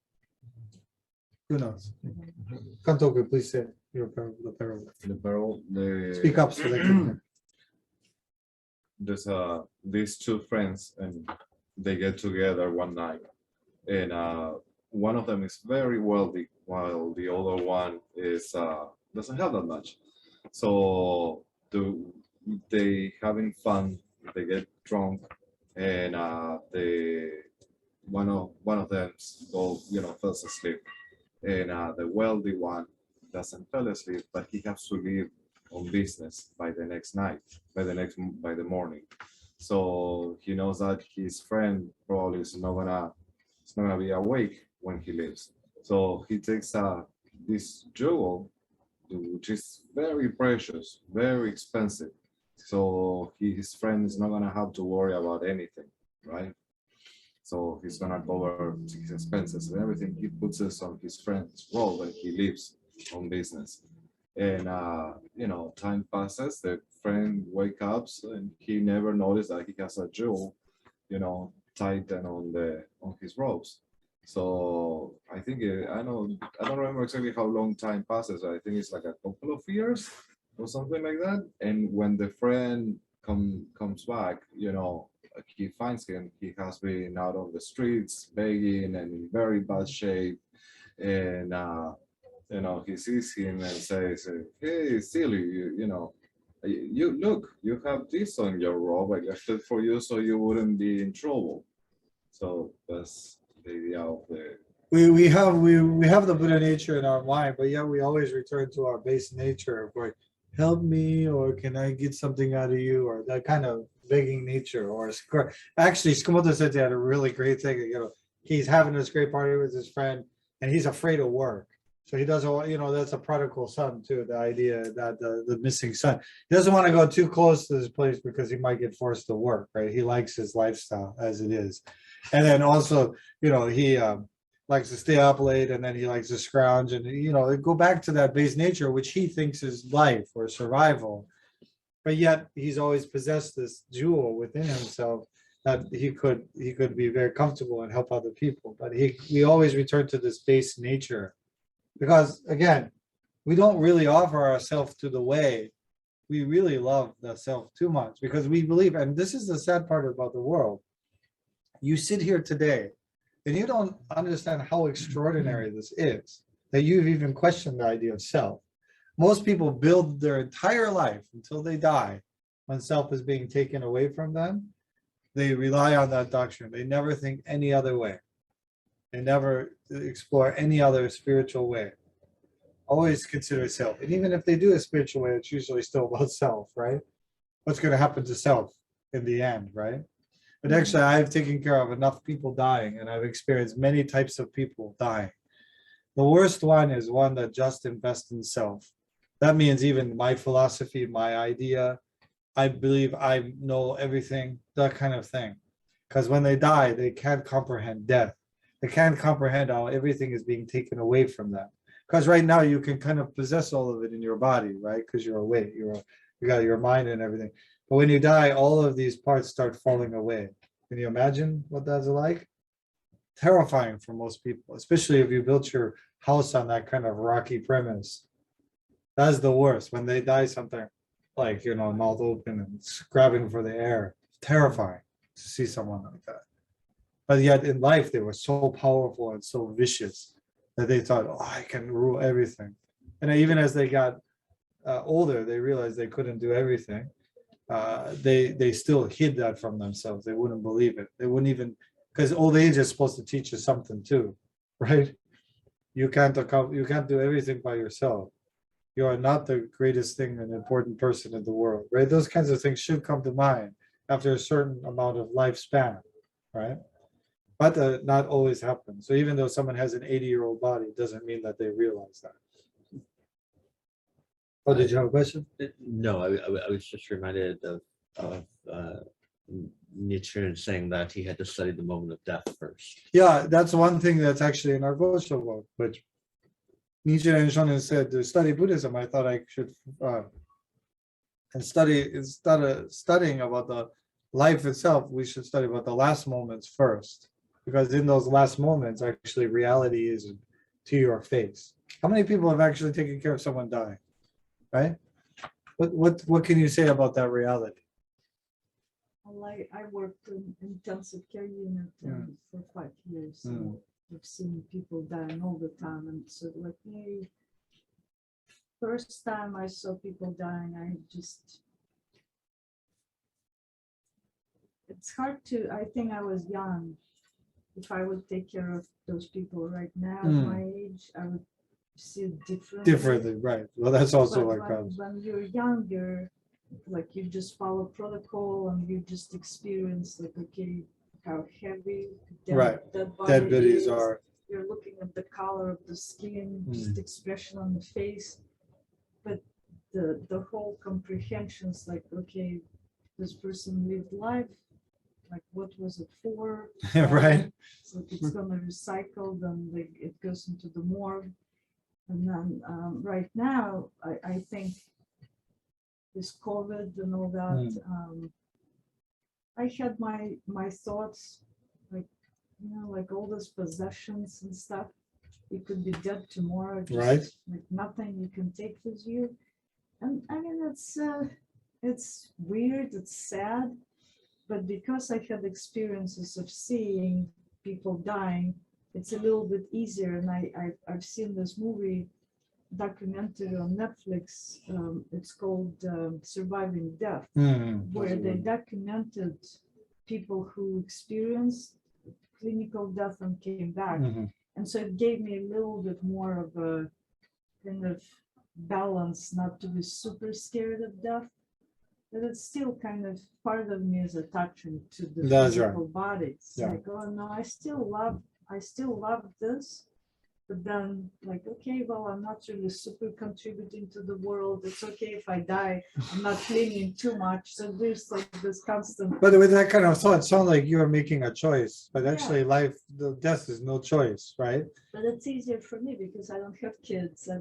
Who knows? Kantoku, please say your parable. The parable. The parable. Speak up so they can hear. There's these two friends and they get together one night, and one of them is very wealthy while the other one is doesn't have that much. So they having fun, they get drunk, and one of them falls asleep, and the wealthy one doesn't fall asleep, but he has to leave on business by the next night, by the morning. So he knows that his friend probably is not gonna be awake when he leaves. So he takes this jewel, which is very precious, very expensive. So his friend is not gonna have to worry about anything, right? So he's gonna cover his expenses and everything. He puts this on his friend's robe and he leaves on business. And time passes. The friend wakes up and he never noticed that he has a jewel, tied on his robes. So I think I don't remember exactly how long time passes. I think it's like a couple of years or something like that. And when the friend comes back, he finds him. He has been out on the streets begging and in very bad shape. And he sees him and says, "Hey, silly, you look, you have this on your robe. I left it for you so you wouldn't be in trouble." So that's the idea of the. We have the Buddha nature in our mind, but yet we always return to our base nature of like, help me, or can I get something out of you, or that kind of begging nature. Or actually, Tsukamoto said he had a really great thing. He's having this great party with his friend, and he's afraid of work. So he doesn't, that's a prodigal son too. The idea that the missing son, he doesn't want to go too close to this place because he might get forced to work. Right? He likes his lifestyle as it is, and then also, he likes to stay up late, and then he likes to scrounge, and go back to that base nature, which he thinks is life or survival. But yet he's always possessed this jewel within himself that he could be very comfortable and help other people. But we always return to this base nature, because again, we don't really offer ourselves to the way. We really love the self too much because we believe, and this is the sad part about the world. You sit here today and you don't understand how extraordinary this is, that you've even questioned the idea of self. Most people build their entire life until they die when self is being taken away from them. They rely on that doctrine. They never think any other way. They never explore any other spiritual way. Always consider self. And even if they do a spiritual way, it's usually still about self, right? What's going to happen to self in the end, right? But actually, I've taken care of enough people dying, and I've experienced many types of people dying. The worst one is one that just invests in self. That means even my philosophy, my idea, I believe I know everything, that kind of thing. Because when they die, they can't comprehend death. They can't comprehend how everything is being taken away from them. Because right now you can kind of possess all of it in your body, right? Because you're awake, you got your mind and everything. But when you die, all of these parts start falling away. Can you imagine what that's like? Terrifying for most people, especially if you built your house on that kind of rocky premise. That's the worst. When they die, something like, mouth open and grabbing for the air. Terrifying to see someone like that. But yet in life, they were so powerful and so vicious that they thought, oh, I can rule everything. And even as they got older, they realized they couldn't do everything. They still hid that from themselves. They wouldn't believe it. They wouldn't even, because old age is supposed to teach you something too, right? You can't do everything by yourself. You are not the greatest thing and important person in the world, right? Those kinds of things should come to mind after a certain amount of lifespan, right? But not always happens. So even though someone has an 80-year-old body, it doesn't mean that they realize that. Oh, did you have a question? No, I was just reminded of Nietzsche saying that he had to study the moment of death first. Yeah, that's one thing that's actually in our Gosho book, which Nietzsche and Shonen said to study Buddhism. I thought I should instead of studying about the life itself, we should study about the last moments first, because in those last moments, actually reality is to your face. How many people have actually taken care of someone dying, right? What can you say about that reality? Well, I worked in intensive care unit for 5 years. So I've seen people dying all the time, and so like me, first time I saw people dying, it's hard to. I think I was young. If I would take care of those people right now at my age, I would see it differently. Right. Well, that's also But like when you're younger, like you just follow protocol and you just experience like, okay, how heavy Right. dead dead bodies is. are. You're looking at the color of the skin, just expression on the face. But the whole comprehension's like, okay, this person lived life, like what was it for? Right. So it's gonna recycle, then it goes into the morgue. And then right now, I think this COVID and all that, I had my thoughts, like you know, like all those possessions and stuff. You could be dead tomorrow, just Right. like nothing you can take with you. And I mean, it's weird, it's sad, but because I had experiences of seeing people dying, it's a little bit easier. And I've seen this movie documentary on Netflix. It's called Surviving Death, where they documented people who experienced clinical death and came back. And so it gave me a little bit more of a kind of balance, not to be super scared of death, but it's still kind of part of me is attaching to the That's right. physical body. It's Yeah. like, oh no, I still love this. But then, like, okay, well, I'm not really super contributing to the world. It's okay if I die. I'm not clinging too much. So there's like this constant. But with that kind of thought, it sounds like you are making a choice, but Yeah. actually the death is no choice, right? But it's easier for me because I don't have kids. I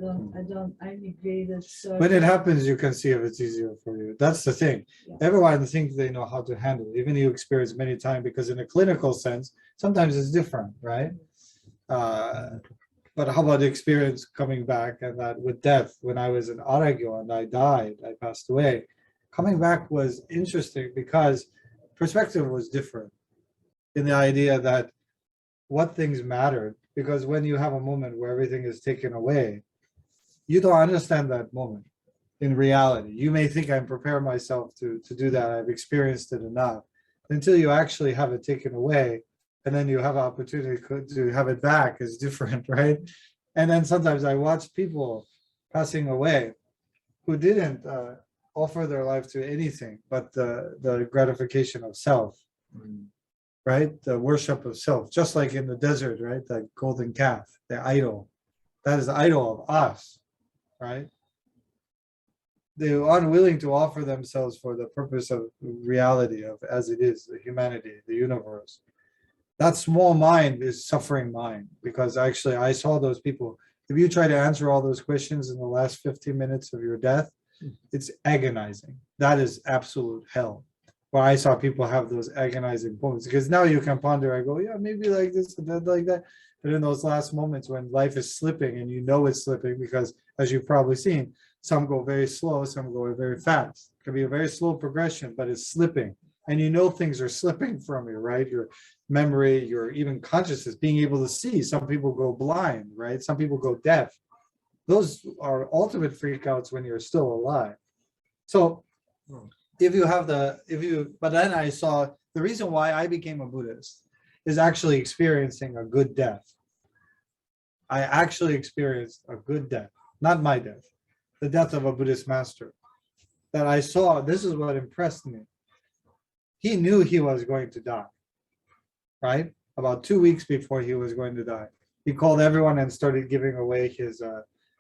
immigrated. So When it happens, you can see if it's easier for you. That's the thing. Yeah. Everyone thinks they know how to handle it, even you experience many times, because in a clinical sense, sometimes it's different, right? But how about the experience coming back and that with death, when I was in Shodaigyo and I died, I passed away. Coming back was interesting because perspective was different in the idea that what things mattered. Because when you have a moment where everything is taken away, you don't understand that moment in reality. You may think I'm preparing myself to do that. I've experienced it enough until you actually have it taken away. And then you have an opportunity to have it back is different, right? And then sometimes I watch people passing away who didn't offer their life to anything but the gratification of self, right? The worship of self, just like in the desert, right? The golden calf, the idol. That is the idol of us, right? They were unwilling to offer themselves for the purpose of reality of as it is, the humanity, the universe. That small mind is suffering mind, because actually I saw those people. If you try to answer all those questions in the last 15 minutes of your death, it's agonizing. That is absolute hell. Where I saw people have those agonizing moments, because now you can ponder, I go, yeah, maybe like this and that, like that. But in those last moments when life is slipping and you know it's slipping, because as you've probably seen, some go very slow, some go very fast. It can be a very slow progression, but it's slipping. And you know things are slipping from you, right? Your memory, your even consciousness, being able to see. Some people go blind, right? Some people go deaf. Those are ultimate freakouts when you're still alive. So but then I saw the reason why I became a Buddhist is actually experiencing a good death. I actually experienced a good death, not my death, the death of a Buddhist master. That I saw, this is what impressed me. He knew he was going to die, right? About 2 weeks before he was going to die. He called everyone and started giving away his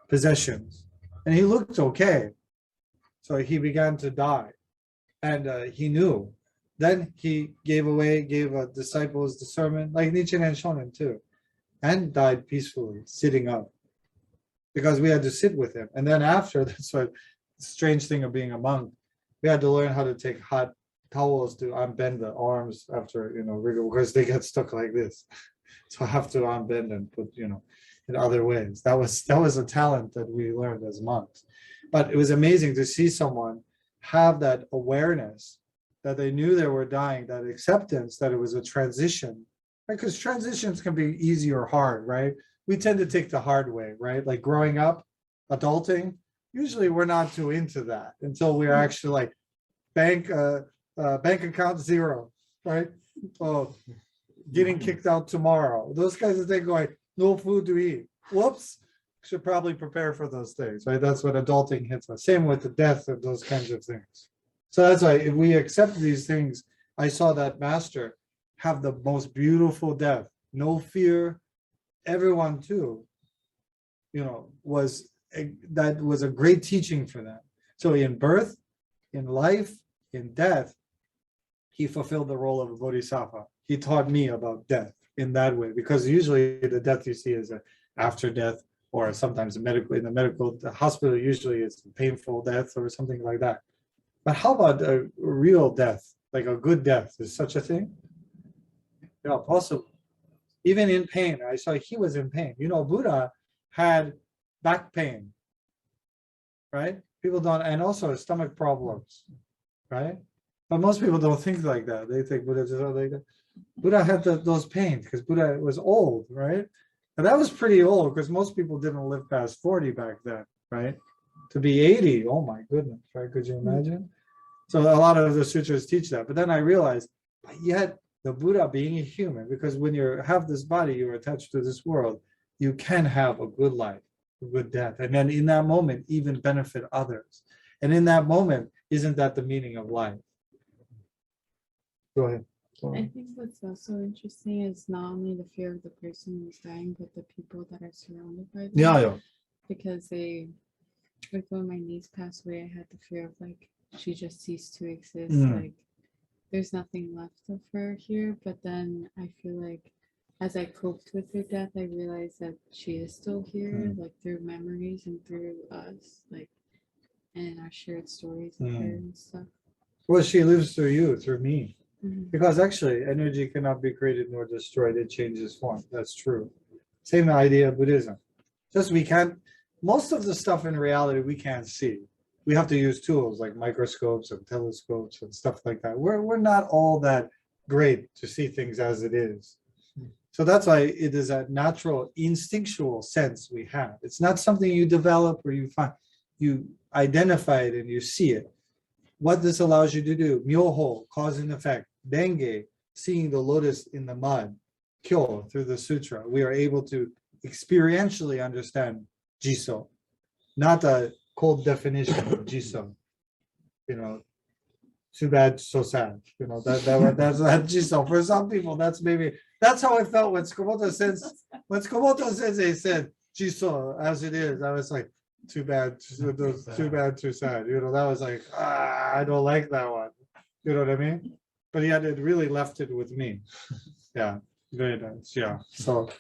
possessions. And he looked okay. So he began to die. And he knew. Then he gave disciples the sermon, like Nichiren and Shonen too, and died peacefully, sitting up. Because we had to sit with him. And then after, that's what the strange thing of being a monk, we had to learn how to take hot towels to unbend the arms after, because they get stuck like this. So I have to unbend and put, in other ways. That was a talent that we learned as monks. But it was amazing to see someone have that awareness that they knew they were dying, that acceptance that it was a transition, right? Because transitions can be easy or hard, right? We tend to take the hard way, right? Like growing up, adulting, usually we're not too into that until we're actually like bank account zero, right? Oh, getting kicked out tomorrow. Those kinds of things, going, no food to eat. Whoops. Should probably prepare for those things, right? That's what adulting hits us. Same with the death of those kinds of things. So that's why if we accept these things, I saw that master have the most beautiful death, no fear. Everyone too, that was a great teaching for them. So in birth, in life, in death, he fulfilled the role of a bodhisattva. He taught me about death in that way, because usually the death you see is after death, or sometimes in the hospital, usually it's a painful death or something like that. But how about a real death, like a good death? Is such a thing? Yeah, possible. even in pain. I saw he was in pain. You know, Buddha had back pain, right? People don't, and also stomach problems, right? But most people don't think like that. They think Buddha just like that. Buddha had those pains because Buddha was old, right? And that was pretty old because most people didn't live past 40 back then, right? To be 80, oh my goodness, right? Could you imagine? So a lot of the sutras teach that. But then I realized, but yet the Buddha being a human, because when you have this body, you're attached to this world, you can have a good life, a good death. And then in that moment, even benefit others. And in that moment, isn't that the meaning of life? Go ahead. I think what's also interesting is not only the fear of the person who's dying, but the people that are surrounded by them. Yeah. Because like when my niece passed away, I had the fear of like she just ceased to exist. Like there's nothing left of her here. But then I feel like as I coped with her death, I realized that she is still here, like through memories and through us, like and our shared stories with her and stuff. Well, she lives through you, through me. Mhm. Because actually, energy cannot be created nor destroyed. It changes form. That's true. Same idea of Buddhism. Just we can't, most of the stuff in reality we can't see. We have to use tools like microscopes and telescopes and stuff like that. We're not all that great to see things as it is. So that's why it is a natural, instinctual sense we have. It's not something you develop or you find. You identify it and you see it. What this allows you to do, myoho, cause and effect, denge, seeing the lotus in the mud, kyo, through the sutra, we are able to experientially understand jiso, not a cold definition of jiso. You know, too bad, so sad. You know, that's that jiso. For some people, that's how I felt when Tsukamoto Sensei said jiso as it is. I was like, too bad, too bad, too sad. You know, that was like, I don't like that one. You know what I mean? But yet it really left it with me. Yeah, very nice. Yeah. So,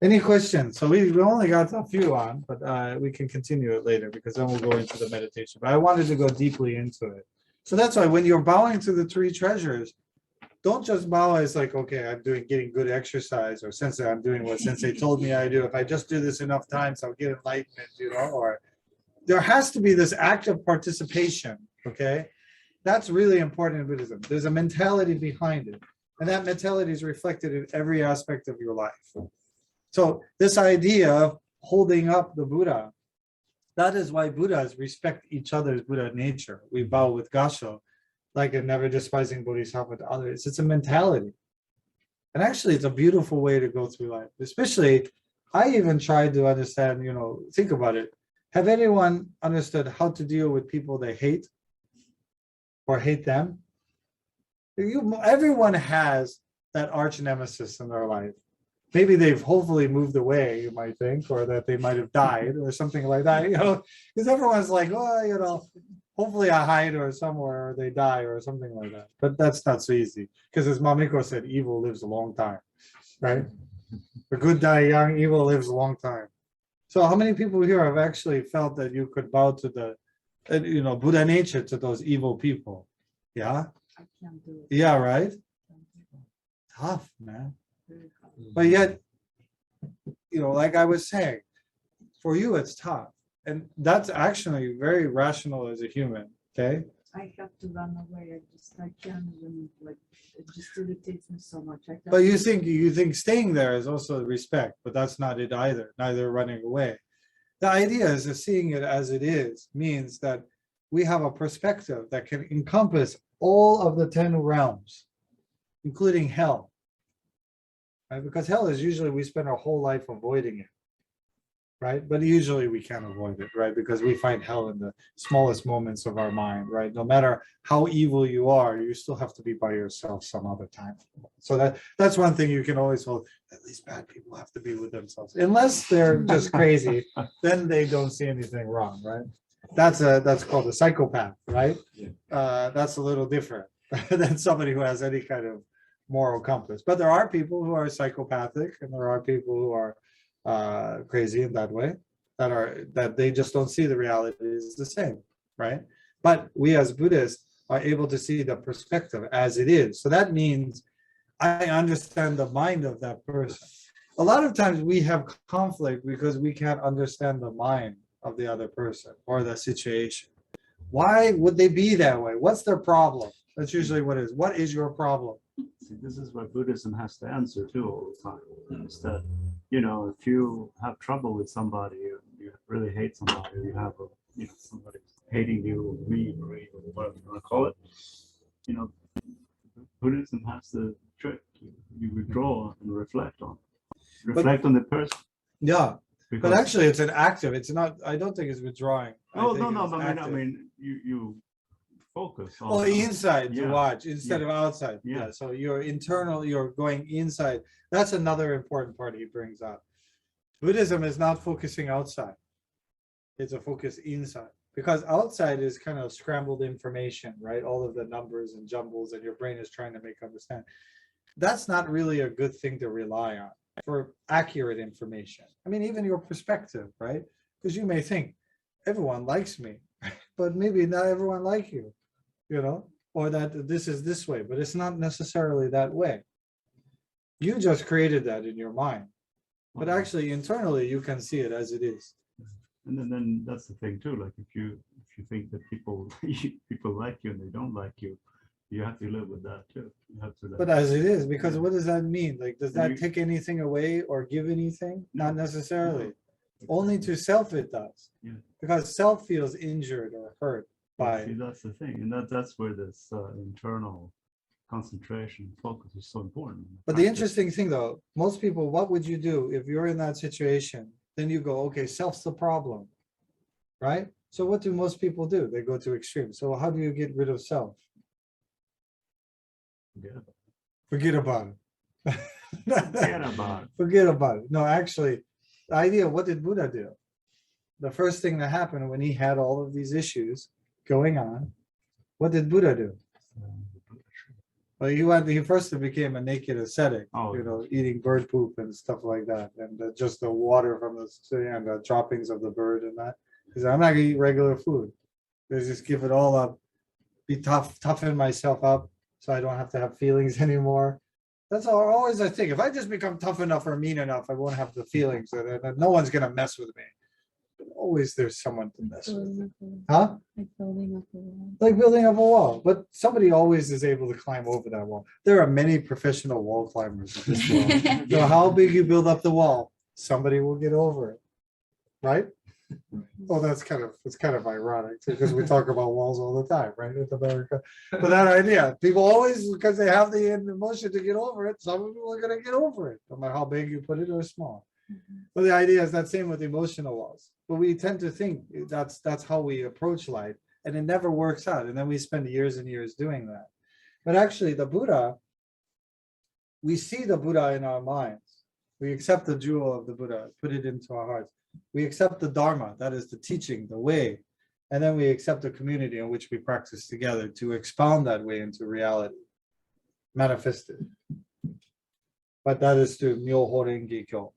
any questions? So we only got a few on, but we can continue it later because then we'll go into the meditation. But I wanted to go deeply into it. So that's why when you're bowing to the three treasures, don't just bow as like, okay, I'm getting good exercise, or sensei, I'm doing what sensei told me I do. If I just do this enough times, I'll get enlightenment, you know, or there has to be this active participation, okay? That's really important in Buddhism. There's a mentality behind it. And that mentality is reflected in every aspect of your life. So this idea of holding up the Buddha, that is why Buddhas respect each other's Buddha nature. We bow with gasho, like a never despising bodhisattva to others. It's a mentality. And actually, it's a beautiful way to go through life. Especially, I even tried to understand, you know, think about it. Have anyone understood how to deal with people they hate or hate them? Everyone has that arch nemesis in their life. Maybe they've hopefully moved away, you might think, or that they might have died or something like that, you know, because everyone's like, oh, you know, hopefully I hide or somewhere or they die or something like that. But that's not so easy because as Mamiko said, evil lives a long time, right? The good die young, evil lives a long time. So how many people here have actually felt that you could bow to the, you know, Buddha nature to those evil people? Yeah? I can't do it. Yeah, right? Tough, man. But yet, you know, like I was saying, for you, it's tough. And that's actually very rational as a human, okay? I have to run away. I can't even, like, it just irritates me so much. But you think staying there is also respect, but that's not it either, neither running away. The idea is that seeing it as it is means that we have a perspective that can encompass all of the 10 realms, including hell. Right? Because hell is usually we spend our whole life avoiding it, right? But usually we can't avoid it, right? Because we find hell in the smallest moments of our mind, right? No matter how evil you are, you still have to be by yourself some other time. So that's one thing you can always hold. At least bad people have to be with themselves, unless they're just crazy. Then they don't see anything wrong, right? That's called a psychopath, right? That's a little different than somebody who has any kind of moral compass. But there are people who are psychopathic, and there are people who are crazy in that way, that they just don't see the reality is the same, right? But we as Buddhists are able to see the perspective as it is. So that means I understand the mind of that person. A lot of times we have conflict because we can't understand the mind of the other person or the situation. Why would they be that way? What's their problem? That's usually what it is. What is your problem? See, this is what Buddhism has to answer too all the time. Is that, you know, if you have trouble with somebody, you really hate somebody, or you have a, you know, somebody hating you, or me, or whatever you want to call it, you know, Buddhism has the trick. You withdraw and reflect on the person. Yeah, but Because, actually it's an active. It's not, I don't think it's withdrawing. I no, think no, it's but I active. mean, you focus on. Oh, inside to Yeah. watch instead Yeah. of outside. Yeah. Yeah, so you're internal, you're going inside. That's another important part he brings up. Buddhism is not focusing outside. It's a focus inside. Because outside is kind of scrambled information, right? All of the numbers and jumbles and your brain is trying to make understand. That's not really a good thing to rely on for accurate information. I mean, even your perspective, right? Because you may think everyone likes me, but maybe not everyone like you, you know, or that this is this way, but it's not necessarily that way. You just created that in your mind, but actually internally you can see it as it is. And then that's the thing too. Like if you think that people people like you and they don't like you, you have to live with that too. You have to. But as it is, because Yeah. what does that mean? Like, does And that you- take anything away or give anything? Not No. necessarily. No. Only to self it does. Yeah. Because self feels injured or hurt Yeah, see, by. that's the thing, and that's where this internal concentration focus is so important. But the Practice. interesting thing though, most people, what would you do if you're in that situation? Then you go, okay, self's the problem, right? So what do most people do? They go to extremes. So how do you get rid of self? Forget about Forget about it. Forget about it. Forget about it. No, actually, the idea, what did Buddha do? The first thing that happened when he had all of these issues going on, what did Buddha do? Well, he first became a naked ascetic, Oh, you know, eating bird poop and stuff like that, and just the water from the sea and the droppings of the bird and that. He said, I'm not gonna eat regular food. Let's just give it all up, be tough, toughen myself up, so I don't have to have feelings anymore. That's always I think. If I just become tough enough or mean enough, I won't have the feelings, and no one's gonna mess with me. But always there's someone to mess with. Huh? Like building up a wall. Like building up a wall, but somebody always is able to climb over that wall. There are many professional wall climbers in this world. So how big you build up the wall, somebody will get over it, right? Well, it's kind of ironic too, because we talk about walls all the time, right? In America, but that idea, people always, because they have the emotion to get over it, some people are going to get over it, no matter how big you put it or small. But the idea is that same with emotional walls. But we tend to think that's how we approach life, and it never works out. And then we spend years and years doing that. But actually, the Buddha, we see the Buddha in our minds. We accept the jewel of the Buddha, put it into our hearts. We accept the Dharma, that is the teaching, the way. And then we accept the community in which we practice together to expound that way into reality, manifest it. But that is through Myoho Renge Kyo.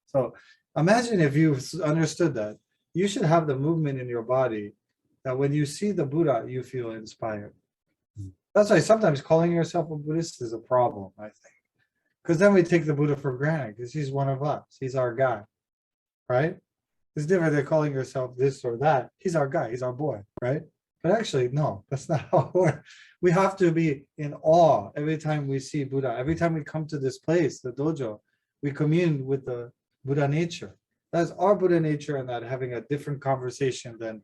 So imagine if you understood that. You should have the movement in your body that when you see the Buddha, you feel inspired. That's why sometimes calling yourself a Buddhist is a problem, I think. Because then we take the Buddha for granted because he's one of us. He's our guy, right? It's different than calling yourself this or that. He's our guy. He's our boy, right? But actually, no, that's not how it works. We have to be in awe every time we see Buddha. Every time we come to this place, the dojo, we commune with the Buddha nature. That's our Buddha nature, and that having a different conversation than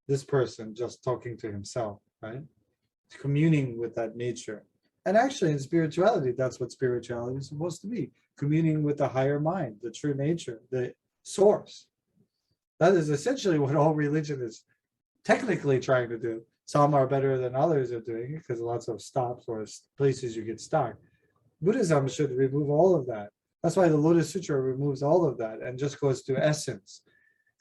this person just talking to himself, right? It's communing with that nature. And actually in spirituality, that's what spirituality is supposed to be. Communing with the higher mind, the true nature, the source. That is essentially what all religion is technically trying to do. Some are better than others are doing it because lots of stops or places you get stuck. Buddhism should remove all of that. That's why the Lotus Sutra removes all of that and just goes to essence.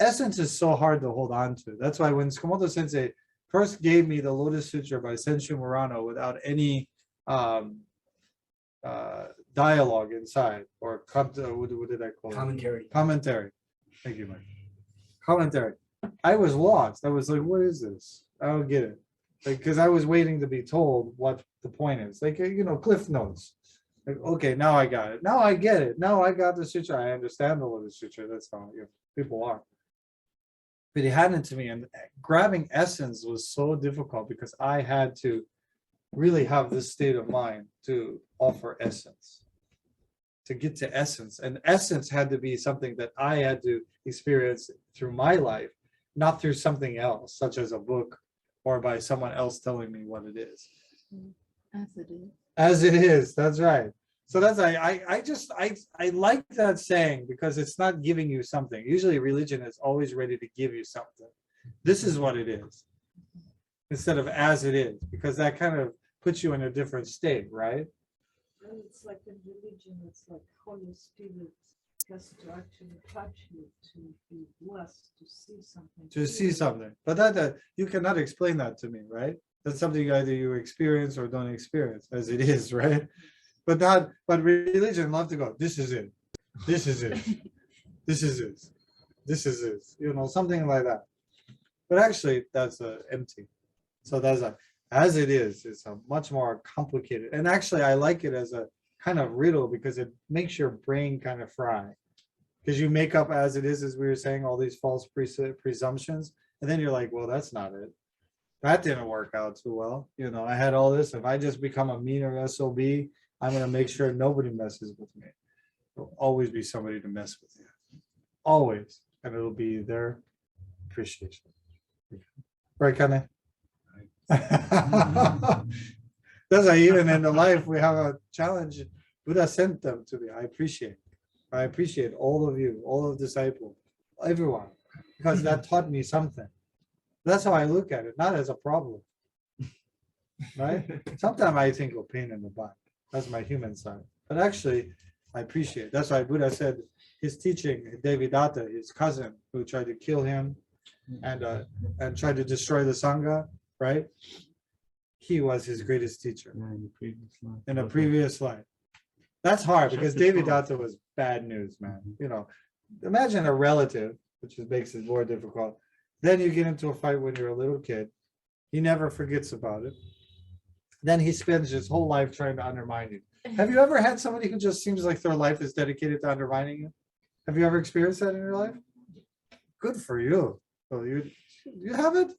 Essence is so hard to hold on to. That's why when Tsukamoto Sensei first gave me the Lotus Sutra by Senshu Murano without any dialogue inside, or what did I call it? Commentary. Thank you, Mike. Commentary. I was lost. I was like, what is this? I don't get it. because I was waiting to be told what the point is. Like, Cliff Notes. Like, okay, now I got it. Now I get it. Now I got the sutra. I understand the Lotus Sutra. That's how people are. But he handed it to me, and grabbing essence was so difficult because I had to really have this state of mind to offer essence, to get to essence. And essence had to be something that I had to experience through my life, not through something else, such as a book or by someone else telling me what it is. As it is. As it is, that's right. So that's I like that saying because it's not giving you something. Usually religion is always ready to give you something. This is what it is, instead of as it is, because that kind of puts you in a different state, right? Well, it's like in religion, it's like Holy Spirit has to actually touch you to be blessed, to see something. To see something. But that you cannot explain that to me, right? That's something either you experience or don't experience, as it is, right? But religion love to go, this is it. This is it. This is it. This is it. Something like that. But actually, that's empty. So that's as it is. It's a much more complicated. And actually, I like it as a kind of riddle because it makes your brain kind of fry. Because you make up as it is, as we were saying, all these false presumptions. And then you're like, well, that's not it. That didn't work out too well. I had all this. If I just become a meaner SOB, I'm going to make sure nobody messes with me. There'll always be somebody to mess with you. Always. And it'll be their appreciation. Right, Kane? That's why even in the life we have a challenge. Buddha sent them to me. I appreciate all of you, all of the disciples, everyone, because that taught me something. That's how I look at it, not as a problem. Right? Sometimes I think of pain in the butt. That's my human side. But actually, I appreciate it. That's why Buddha said his teaching, Devadatta, his cousin, who tried to kill him and tried to destroy the Sangha, right? He was his greatest teacher in a previous life. That's hard because Devadatta was bad news, man. Imagine a relative, which makes it more difficult. Then you get into a fight when you're a little kid. He never forgets about it. Then he spends his whole life trying to undermine you. Have you ever had somebody who just seems like their life is dedicated to undermining you? Have you ever experienced that in your life? Good for you. So you haven't?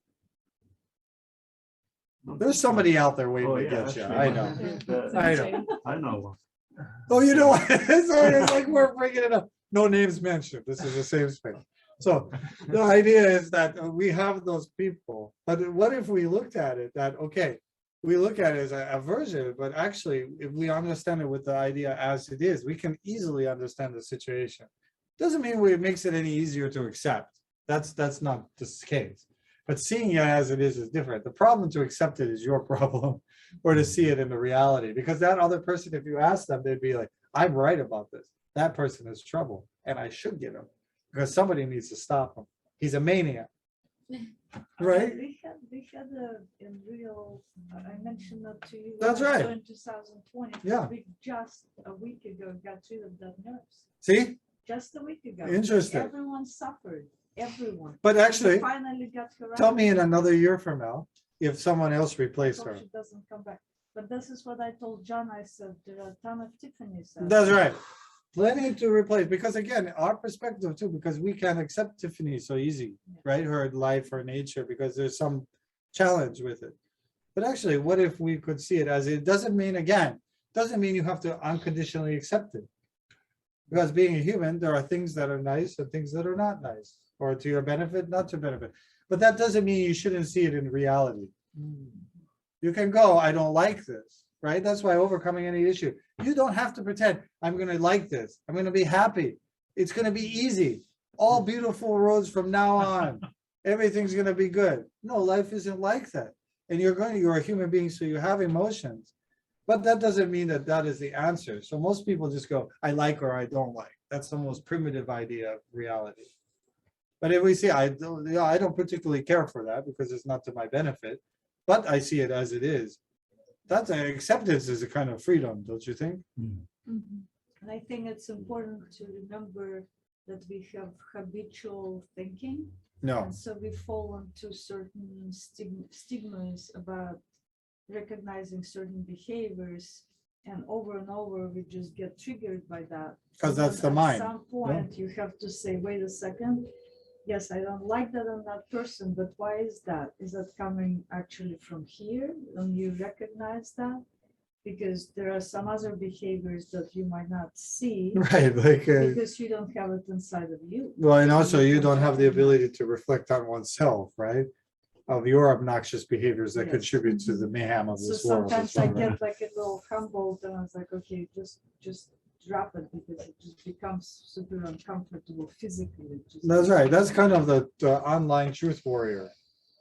There's somebody out there waiting to get you. I know. I know. I know one. Oh, you know what? It's like we're bringing it up. No names mentioned. This is a safe space. So the idea is that we have those people. But what if we looked at it that, okay, we look at it as a version, but actually, if we understand it with the idea as it is, we can easily understand the situation. Doesn't mean it makes it any easier to accept. That's not the case. But seeing it as it is different. The problem to accept it is your problem, or to see it in the reality. Because that other person, if you ask them, they'd be like, I'm right about this. That person is trouble, and I should get him. Because somebody needs to stop him. He's a maniac. Right? We had in real, I mentioned that to you. That's right. In 2020. Yeah. We just a week ago got rid of that nurse. See? Just a week ago. Interesting. Everyone suffered. Everyone. But actually, We finally got her tell out. me in another year from now, if someone else I replaced hope her. she doesn't come back. But this is what I told John. I said there are a ton of Tiffany's. out That's there. right. Plenty to replace, because again, our perspective too, because we can't accept Tiffany so easy, right? Her life, her nature, because there's some challenge with it. But actually, what if we could see it as it doesn't mean you have to unconditionally accept it. Because being a human, there are things that are nice and things that are not nice, or to your benefit, not to benefit. But that doesn't mean you shouldn't see it in reality. You can go, I don't like this, right? That's why overcoming any issue. You don't have to pretend, I'm going to like this. I'm going to be happy. It's going to be easy. All beautiful roads from now on. Everything's going to be good. No, life isn't like that. And you're a human being, so you have emotions. But that doesn't mean that that is the answer. So most people just go, I like or I don't like. That's the most primitive idea of reality. But if we see, I don't particularly care for that because it's not to my benefit, but I see it as it is. That's acceptance is a kind of freedom, don't you think? And I think it's important to remember that we have habitual thinking. No, And so we fall into certain stigmas about recognizing certain behaviors, and over we just get triggered by that. because So that's the then mind. At some point, you have to say, wait a second. Yes, I don't like that on that person, but why is that? Is that coming actually from here? And you recognize that? Because there are some other behaviors that you might not see Right, like, because you don't have it inside of you. well, and also you can don't have the recognize. ability to reflect on oneself, right? Of your obnoxious behaviors that Yes. contribute to the mayhem of So this world. sometimes I get like a little humbled and I was like, okay, just drop it because it just becomes super uncomfortable physically. It just- That's right. That's kind of the online truth warrior,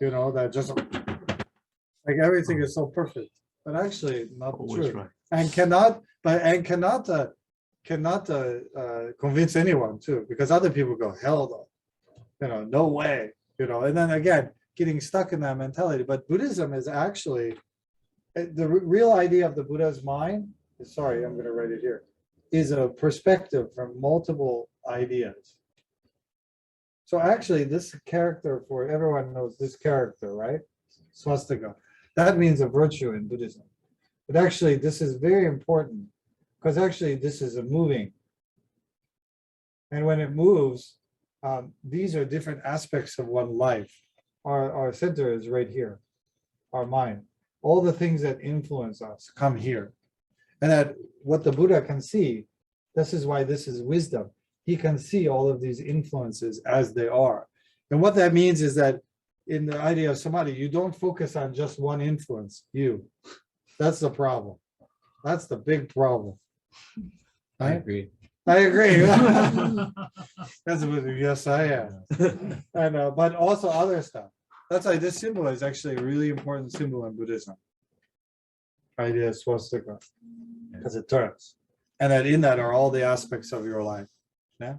you know, that just like everything is so perfect, but actually not the Always truth. right. And cannot convince anyone too, because other people go, hell no, you know, no way, you know, and then again, getting stuck in that mentality. But Buddhism is actually the real idea of the Buddha's mind. Sorry, I'm going to write it here. Is a perspective from multiple ideas. So actually, this character, for everyone knows this character, right? Swastika. That means a virtue in Buddhism. But actually, this is very important because actually, this is a moving. And when it moves, these are different aspects of one life. Our center is right here, our mind. All the things that influence us come here. And that what the Buddha can see, this is why this is wisdom. He can see all of these influences as they are. And what that means is that in the idea of samadhi, you don't focus on just one influence, you. That's the problem. That's the big problem. I Right? agree. I agree. That's a bit, yes, I am. I know, but also other stuff. That's why this symbol is actually a really important symbol in Buddhism. Idea of swastika, because it turns. And that in that are all the aspects of your life. Yeah.